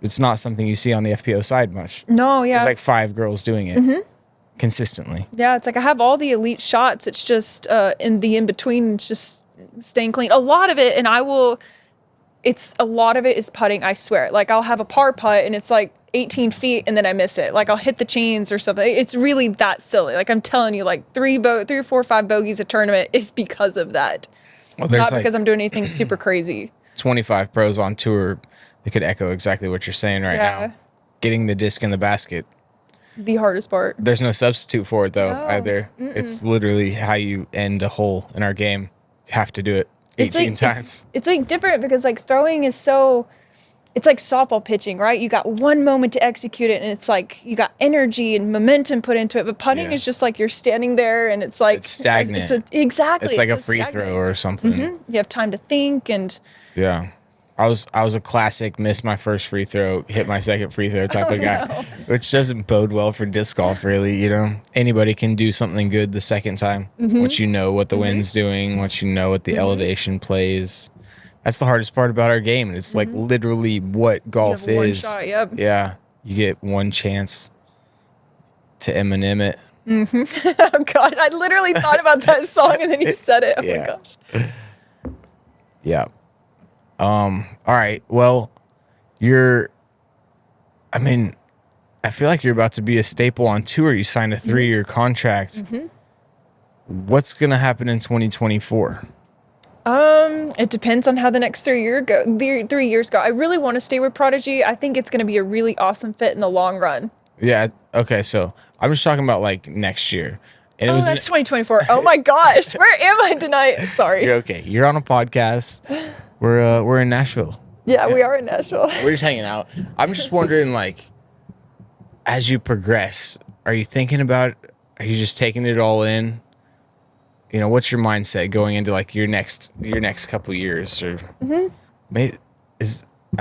It's not something you see on the FPO side much. No, yeah. There's like 5 girls doing it consistently. Yeah, it's like I have all the elite shots. It's just in the in-between, it's just staying clean. A lot of it, and a lot of it is putting, I swear. Like I'll have a par putt and it's like 18 feet and then I miss it. Like I'll hit the chains or something. It's really that silly. Like I'm telling you, like 3 or 4 or 5 bogeys a tournament is because of that. Well, Not because I'm doing anything super crazy. 25 pros on tour that could echo exactly what you're saying right now. Getting the disc in the basket. The hardest part. There's no substitute for it though No. either. It's literally how you end a hole in our game. You have to do it 18 times. It's like different because like throwing is so, it's like softball pitching, right? You got one moment to execute it and it's like you got energy and momentum put into it. But putting is just like you're standing there and it's like it's stagnant. Exactly. It's like a so free stagnant. throw or something. You have time to think and Yeah. I was a classic miss my first free throw, hit my second free throw type of guy, No. which doesn't bode well for disc golf really, you know. Anybody can do something good the second time once you know what the wind's doing, once you know what the elevation plays. That's the hardest part about our game. It's like literally what You golf have one is. shot, yep. Yeah. You get one chance to Eminem it. Oh God, I literally thought about that song and then you said it. Oh my Yeah. gosh. Yeah. All right. Well, I mean, I feel like you're about to be a staple on tour. You signed a 3-year contract. What's going to happen in 2024? It depends on how the next 3 years go. I really want to stay with Prodigy. I think it's going to be a really awesome fit in the long run. Yeah. Okay. So I'm just talking about like next year. And Oh, that's 2024. Oh my gosh. Where am I tonight? Sorry. You're okay. You're on a podcast. We're in Nashville. Yeah, we are in Nashville. We're just hanging out. I'm just wondering, like, as you progress, are you thinking about, are you just taking it all in? You know, what's your mindset going into like your next couple years, or I'm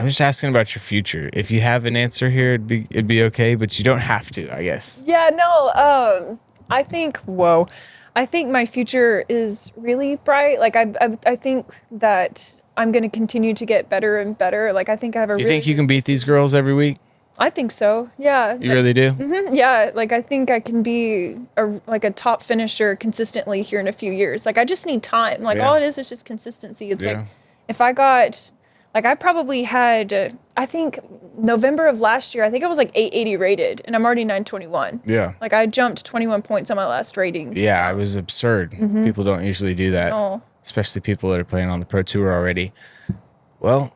just asking about your future. If you have an answer here, it'd be okay, but you don't have to, I guess. Yeah, no, I think my future is really bright. Like I think that I'm going to continue to get better and better. Like I think I have a You think you can beat these girls every week? I think so. Yeah. You really do? Yeah, like I think I can be a top finisher consistently here in a few years. Like I just need time. Like all it is just consistency. It's like if I got I probably had I think November of last year, I think I was like 880 rated and I'm already 921. Yeah. Like I jumped 21 points on my last rating. Yeah, it was absurd. People don't usually do that. No. Especially people that are playing on the Pro Tour already. Well,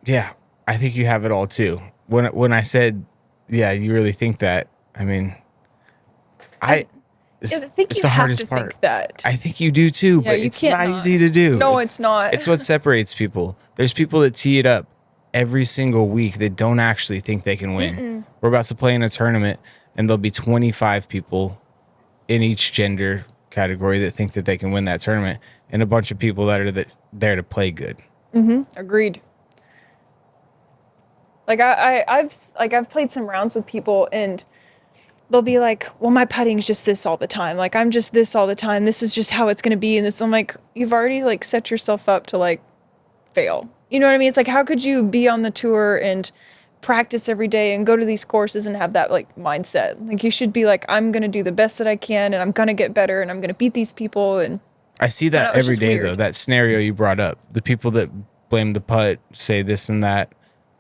yeah, I think you have it all too. When I said, yeah, you really think that, I mean, it's the hardest part. Think that. I think you do too, but it's not easy to do. No, it's not. It's what separates people. There's people that tee it up every single week that don't actually think they can win. We're about to play in a tournament, and there'll be 25 people in each gender category that think that they can win that tournament, and a bunch of people that are there to play good. Agreed. Like I've played some rounds with people and they'll be like, well, my putting's just this all the time. Like I'm just this all the time. This is just how it's gonna be. And this, I'm like, you've already like set yourself up to like fail. You know what I mean? It's like, how could you be on the tour and practice every day and go to these courses and have that like mindset? Like you should be like, I'm gonna do the best that I can and I'm gonna get better and I'm gonna beat these people. And I see that every day though. That scenario you brought up, the people that blame the putt, say this and that.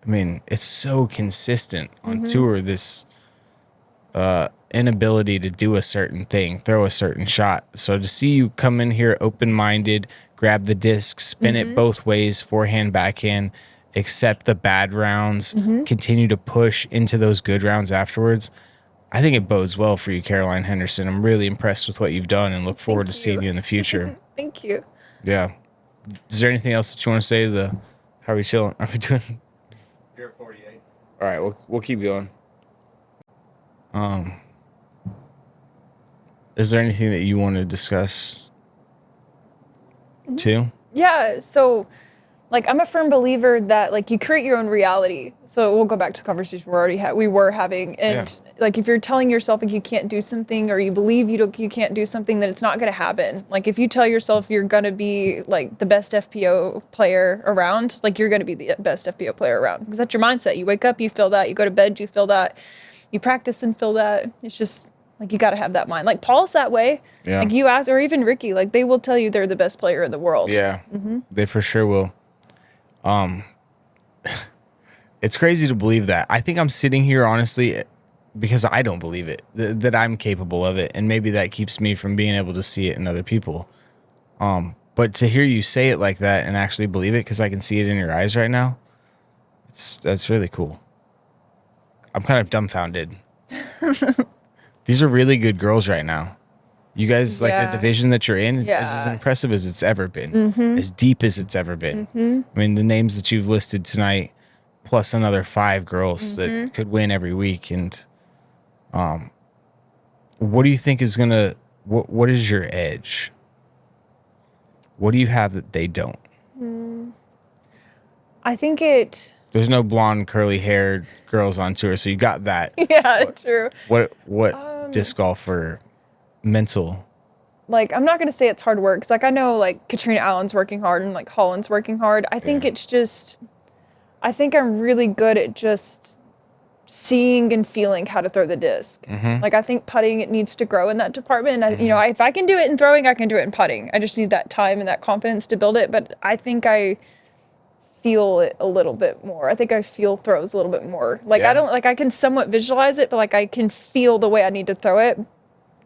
I mean, it's so consistent on tour, this inability to do a certain thing, throw a certain shot. So to see you come in here open-minded, grab the disc, spin it both ways, forehand, backhand, accept the bad rounds, continue to push into those good rounds afterwards, I think it bodes well for you, Caroline Henderson. I'm really impressed with what you've done and look forward to seeing you in the future. Thank you. Yeah. Is there anything else that you want to say to how are we chilling? Are we doing? You're 48. All right, we'll keep going. Is there anything that you want to discuss too? Yeah, so like I'm a firm believer that like you create your own reality. So we'll go back to the conversation we were having, and like if you're telling yourself like you can't do something or you believe you can't do something, then it's not going to happen. Like if you tell yourself you're going to be like the best FPO player around, like you're going to be the best FPO player around, because that's your mindset. You wake up, you feel that. You go to bed, you feel that. You practice and feel that. It's just like you got to have that mind. Like Paul's that way. Yeah. Like you ask, or even Ricky, like they will tell you they're the best player in the world. Yeah, they for sure will. It's crazy to believe that. I think I'm sitting here honestly because I don't believe it, that I'm capable of it, and maybe that keeps me from being able to see it in other people. But to hear you say it like that and actually believe it, because I can see it in your eyes right now, that's really cool. I'm kind of dumbfounded. These are really good girls right now. You guys, like the division that you're in, is as impressive as it's ever been, as deep as it's ever been. I mean, the names that you've listed tonight, plus another 5 girls that could win every week. And what do you think is gonna? What is your edge? What do you have that they don't? I think it. There's no blonde, curly haired girls on tour, so you got that. Yeah, What true. what disc golf for mental? Like, I'm not gonna say it's hard work, 'cause like I know like Katrina Allen's working hard and like Holland's working hard. I think Yeah. it's just. I think I'm really good at just seeing and feeling how to throw the disc. Like I think putting it needs to grow in that department. And if I can do it in throwing, I can do it in putting. I just need that time and that confidence to build it. But I think I feel it a little bit more. I think I feel throws a little bit more. Like I don't like I can somewhat visualize it, but like I can feel the way I need to throw it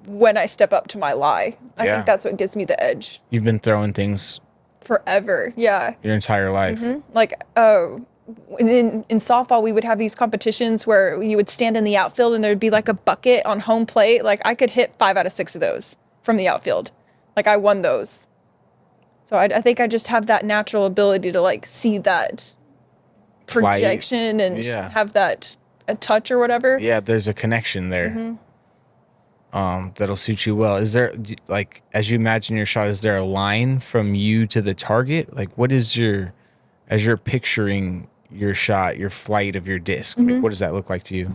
when I step up to my lie. I Yeah. think that's what gives me the edge. You've been throwing things Forever. Yeah. your entire life. Like in softball we would have these competitions where you would stand in the outfield and there'd be like a bucket on home plate. Like I could hit 5 out of 6 of those from the outfield. Like I won those. So I think I just have that natural ability to like see that Flight. projection and Yeah. have that a touch or whatever. Yeah, there's a connection there. That'll suit you well. Is there, like, as you imagine your shot, is there a line from you to the target? Like, what is as you're picturing your shot, your flight of your disc, like, what does that look like to you?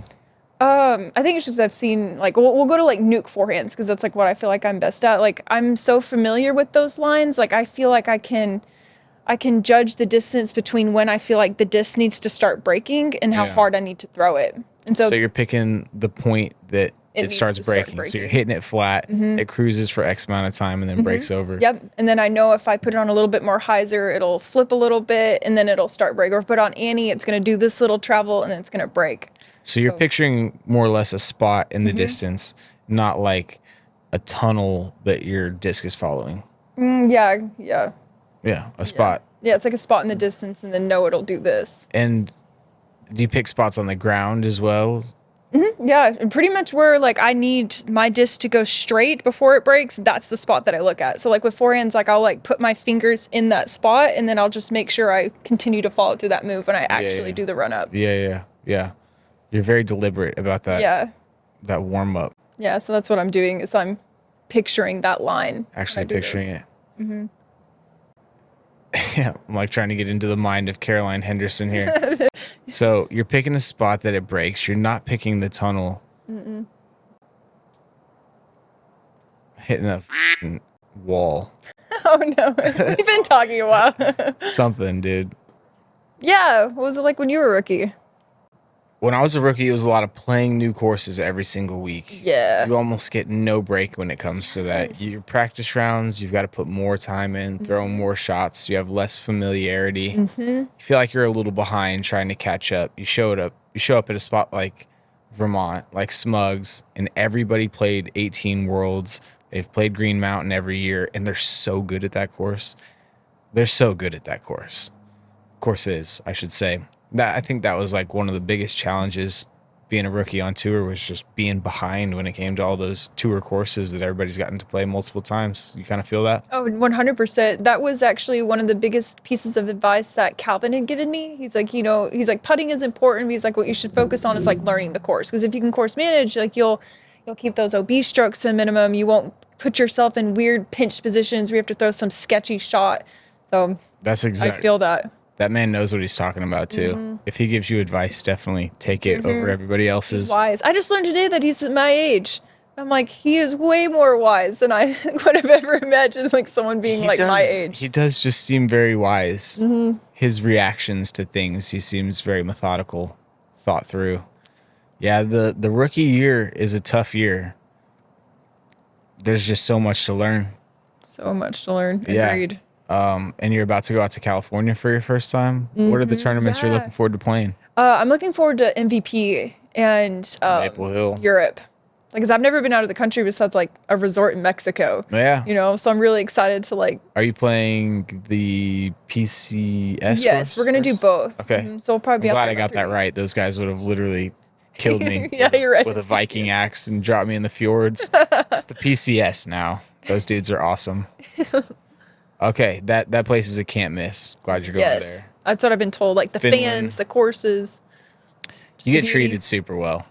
I think it's just I've seen like we'll go to like nuke forehands because that's like what I feel like I'm best at. Like I'm so familiar with those lines. Like I feel like I can judge the distance between when I feel like the disc needs to start breaking and how Yeah. hard I need to throw it. And so, So you're picking the point that it needs starts to start breaking. So you're breaking. hitting it flat, it cruises for X amount of time and then breaks over. yep. And then I know if I put it on a little bit more hyzer, it'll flip a little bit and then it'll start break. Or if I put on Annie, it's going to do this little travel and then it's going to break. So you're picturing more or less a spot in the distance, not like a tunnel that your disc is following. Yeah. Yeah. Yeah, a spot. Yeah. It's like a spot in the distance and then no, it'll do this. And do you pick spots on the ground as well? Yeah, and pretty much where like I need my disc to go straight before it breaks, that's the spot that I look at. So like with forehands, like I'll like put my fingers in that spot and then I'll just make sure I continue to follow through that move when I actually do the run up. Yeah. You're very deliberate about that. Yeah. That warm up. Yeah, so that's what I'm doing is I'm picturing that line. when I Actually do picturing this. it. Yeah, I'm like trying to get into the mind of Caroline Henderson here. So you're picking a spot that it breaks. You're not picking the tunnel. Hitting a f***ing wall. Oh no, we've been talking a while. Something, dude. Yeah, what was it like when you were a rookie? When I was a rookie, it was a lot of playing new courses every single week. Yeah. You almost get no break when it comes to that. Your practice rounds, you've got to put more time in, throw more shots. You have less familiarity. You feel like you're a little behind trying to catch up. You show up at a spot like Vermont, like Smugs, and everybody played 18 Worlds. They've played Green Mountain every year, and they're so good at that course. They're so good at that course. Courses, I should say. I think that was like one of the biggest challenges being a rookie on tour was just being behind when it came to all those tour courses that everybody's gotten to play multiple times. You kind of feel that? Oh, 100%. That was actually one of the biggest pieces of advice that Calvin had given me. He's like, he's like, putting is important. He's like, what you should focus on is like learning the course. Because if you can course manage, like you'll keep those OB strokes to a minimum. You won't put yourself in weird pinched positions where you have to throw some sketchy shot. So That's exactly. I feel that. That man knows what he's talking about too. If he gives you advice, definitely take it over everybody else's. He's wise. I just learned today that he's my age. I'm like, he is way more wise than I would have ever imagined, like someone being like my age. He does just seem very wise. His reactions to things, he seems very methodical, thought through. Yeah, the rookie year is a tough year. There's just so much to learn. So much to learn. Yeah. Agreed. And you're about to go out to California for your first time. What are the tournaments you're Yeah. looking forward to playing? I'm looking forward to MVP and Maple Hill. Europe. Like, 'cause I've never been out of the country besides like a resort in Mexico. Yeah. So I'm really excited to like. Are you playing the PCS? Yes, we're gonna do both. Okay. So we'll probably be I'm out glad there I in got about that 3 right. weeks. Those guys would have literally killed me. Yeah, you're right. With a It's Viking axe and dropped me in the fjords. It's the PCS now. Those dudes are awesome. Okay, that place is a can't miss. Glad you're going Yes, there. that's what I've been told. Like the Finland. fans, the courses. You get beauty. treated super well.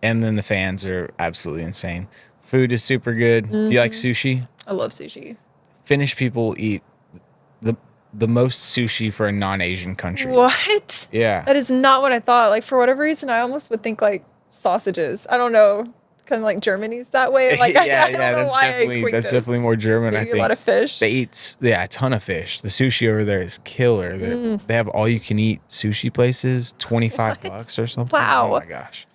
And then the fans are absolutely insane. Food is super good. Do you like sushi? I love sushi. Finnish people eat the most sushi for a non-Asian country. What? Yeah. That is not what I thought. Like, for whatever reason, I almost would think like sausages. I don't know. Kind of like Germany's that way. Like, I don't know why I equate That's those. definitely more German. I Maybe think a lot of fish. they eat a ton of fish. The sushi over there is killer. They have all you can eat sushi places, $25 or something. Wow. Oh my gosh,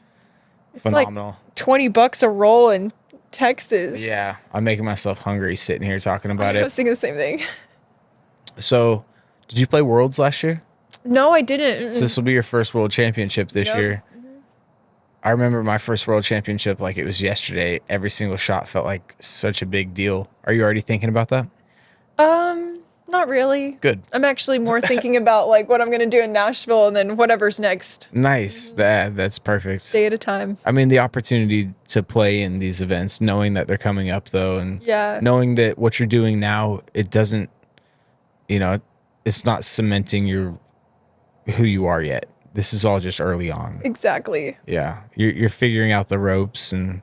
It's phenomenal. like $20 a roll in Texas. Yeah, I'm making myself hungry sitting here talking about I it. was thinking the same thing. So, did you play Worlds last year? No, I didn't. So this will be your first World Championship this Yep. year. I remember my first World Championship like it was yesterday. Every single shot felt like such a big deal. Are you already thinking about that? Not really. Good. I'm actually more thinking about like what I'm gonna do in Nashville and then whatever's next. Nice. That's perfect. Day at a time. I mean, the opportunity to play in these events, knowing that they're coming up though, and Yeah. knowing that what you're doing now, it doesn't, it's not cementing who you are yet. This is all just early on. Exactly. Yeah. You're figuring out the ropes and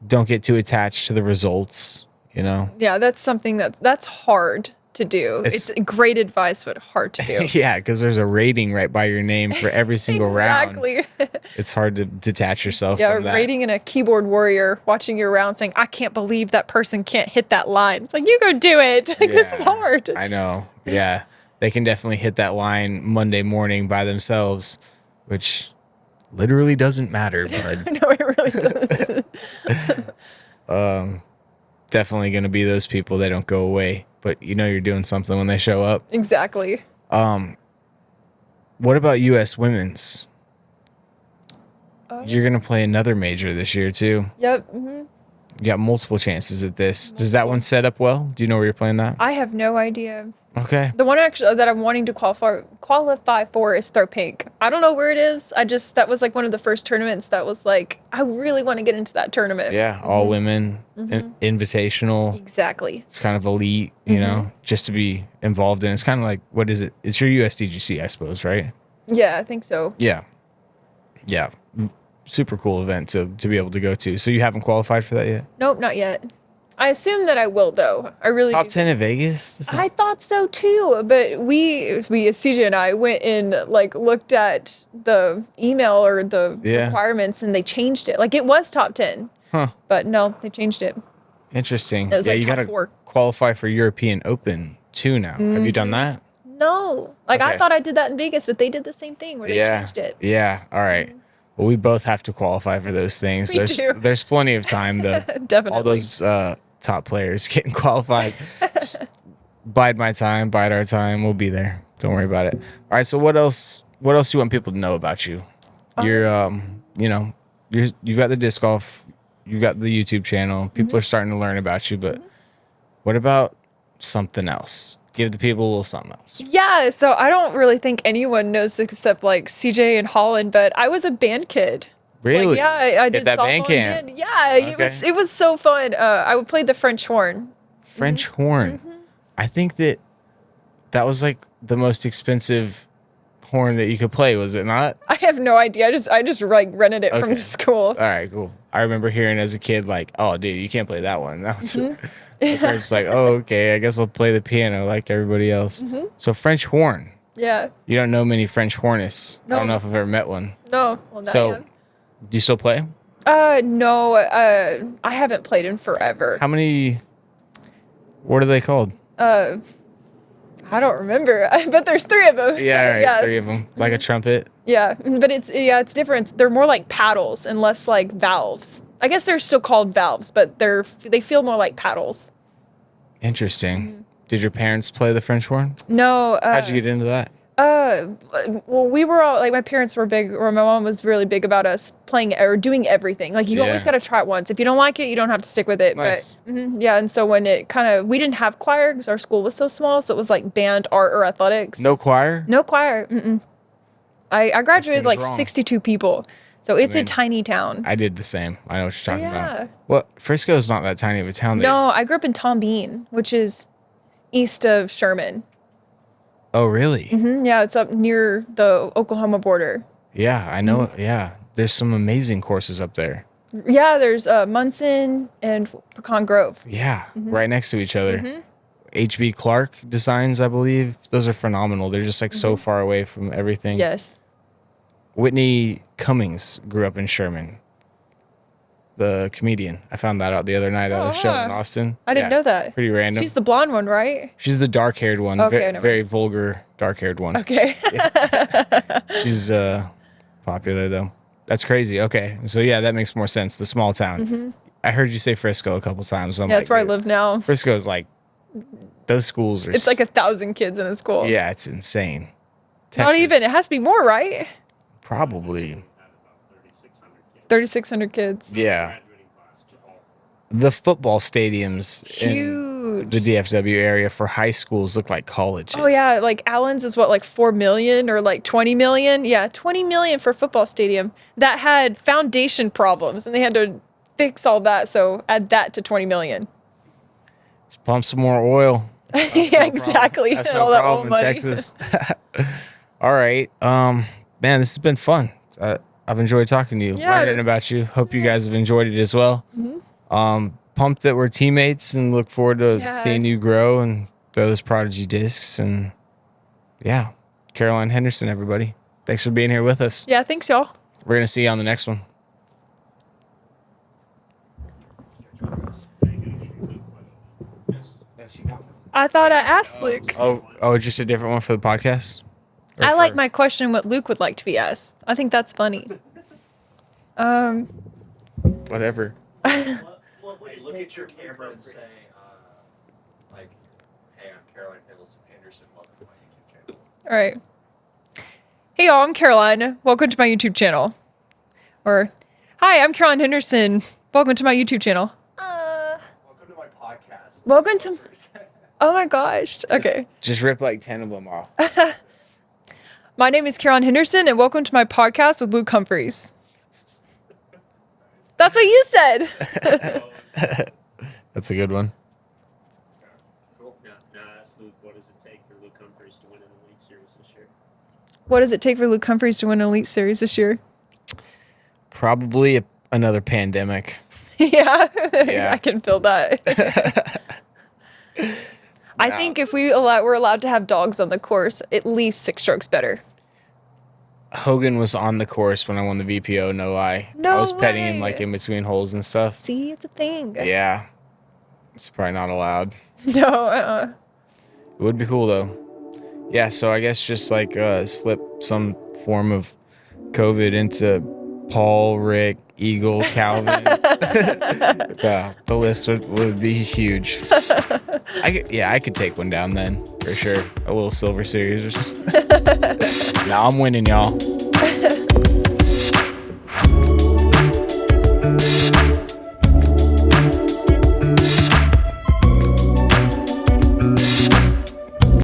don't get too attached to the results, Yeah, that's something that's hard to do. It's great advice, but hard to do. Yeah, because there's a rating right by your name for every single round. Exactly. It's hard to detach yourself Yeah, from that. rating in a keyboard warrior, watching your round, saying, "I can't believe that person can't hit that line." It's like, you go do it. Like, this is Yeah, hard. I know. Yeah. They can definitely hit that line Monday morning by themselves, which literally doesn't matter, bud. No, it really doesn't. Definitely going to be those people that don't go away, but you're doing something when they show up. Exactly. What about U.S. women's? You're going to play another major this year, too. Yep. Hmm. You got multiple chances at this. Does that one set up well? Do you know where you're playing that? I have no idea. Okay. The one actually that I'm wanting to qualify for is Throw Pink. I don't know where it is. That was like one of the first tournaments that was like, I really want to get into that tournament. Yeah, all women, invitational. Exactly. It's kind of elite, just to be involved in. It's kind of like, what is it? It's your USDGC, I suppose, right? Yeah, I think so. Yeah. Yeah. Super cool event to be able to go to. So you haven't qualified for that yet? Nope, not yet. I assume that I will though. I really Top do. 10 in Vegas? I thought so too, but we CJ and I went and like looked at the email or the requirements and they changed it. Like it was top 10. Huh. But no, they changed it. Interesting. It was like you top got to 4. qualify for European Open too now. Have you done that? No. Like I Okay. thought I did that in Vegas, but they did the same thing where they changed it. Yeah. All right. Well, we both have to qualify for those things. We do. There's plenty of time though. Definitely. All those top players getting qualified. Just bide my time, bide our time. We'll be there. Don't worry about it. All right. So what else do you want people to know about you? You're you've got the disc golf, you've got the YouTube channel. People are starting to learn about you, but what about something else? Give the people a little something else. Yeah, so I don't really think anyone knows except like CJ and Holland, but I was a band kid. Really? Like, yeah, I did that softball band and camp? band. Yeah, it was so fun. I played the French horn. French horn. I think that was like the most expensive horn that you could play, was it not? I have no idea. I just like rented it from Okay. the school. All right, cool. I remember hearing as a kid, like, oh, dude, you can't play that one. That was, I was like, oh, okay, I guess I'll play the piano like everybody else. So French horn. Yeah. You don't know many French hornists. I No. don't know if I've ever met one. No. Well, not So, yet. do you still play? No. I haven't played in forever. How many? What are they called? I don't remember. I bet there's 3 of them. Yeah, all right, Yeah. 3 of them, like a trumpet. Yeah, but it's different. They're more like paddles and less like valves. I guess they're still called valves, but they feel more like paddles. Interesting. Did your parents play the French horn? No. How'd you get into that? Well, we were all like, my parents were big, or my mom was really big about us playing or doing everything. Like, you always Yeah. got to try it once. If you don't like it, you don't have to stick with it. Nice. But yeah, and so when it we didn't have choir because our school was so small, so it was like band, art, or athletics. No choir? No choir. Mm-mm. I graduated seems like wrong. 62 people, so it's mean, a tiny town. I did the same. I know what you're talking Yeah. about. Well, Frisco's not that tiny of a town. No, I grew up in Tom Bean, which is east of Sherman. Oh, really? Yeah, it's up near the Oklahoma border. Yeah, I know. Yeah, there's some amazing courses up there. Yeah, there's Munson and Pecan Grove. Yeah, right next to each other. HB Clark designs, I believe. Those are phenomenal. They're just like so far away from everything. Yes. Whitney Cummings grew up in Sherman, the comedian. I found that out the other night at a show in Austin. I didn't know that. Pretty random. She's the blonde one, right? She's the dark-haired one. Okay, Very vulgar dark-haired one. Okay. She's popular though. That's crazy. Okay, so yeah, that makes more sense. The small town. I heard you say Frisco a couple times. So That's where I live now. Frisco's like, those schools are. It's like 1,000 kids in a school. Yeah, it's insane. Not even. It has to be more, right? Probably. 3,600 kids. Yeah. The football stadiums in Huge. the DFW area for high schools look like colleges. Oh yeah, like Allen's is what, like 4 million or like 20 million? Yeah, 20 million for a football stadium that had foundation problems and they had to fix all that, so add that to 20 million. Just pump some more oil. Yeah, exactly. That's And no all that problem old in money. Texas. All right. Man, this has been fun. I've enjoyed talking to you, Yeah. learning about you. Hope you guys have enjoyed it as well. Pumped that we're teammates and look forward to seeing you grow and throw those Prodigy discs. And yeah, Caroline Henderson, everybody. Thanks for being here with us. Yeah, thanks y'all. We're going to see you on the next one. I thought I asked Luke. Oh, just a different one for the podcast? Or I like for- my question what Luke would like to be asked. I think that's funny. Whatever. Look at your camera and say, like, hey, I'm Caroline Henderson. Welcome to my YouTube channel. All right. Hey y'all, I'm Caroline. Welcome to my YouTube channel. Or, hi, I'm Caroline Henderson. Welcome to my YouTube channel. Welcome to my podcast. Welcome to. Oh my gosh. Okay. Just rip like 10 of them off. My name is Caroline Henderson, and welcome to my podcast with Luke Humphries. That's what you said. That's a good one. Cool. Yeah. Now I asked Luke, what does it take for Luke Humphries to win an Elite Series this year? What does it take for Luke Humphries to win an Elite Series this year? Probably another pandemic. Yeah. Yeah. I can feel that. I think if we're allowed to have dogs on the course, at least 6 strokes better. Hogan was on the course when I won the VPO, no lie. No I was petting him way. like in between holes and stuff. See, it's a thing. Yeah. It's probably not allowed. No. It would be cool though. Yeah, so I guess just like slip some form of COVID into Paul, Rick, Eagle, Calvin. The list would be huge. I could take one down then, for sure. A little Silver Series or something. Now I'm winning, y'all.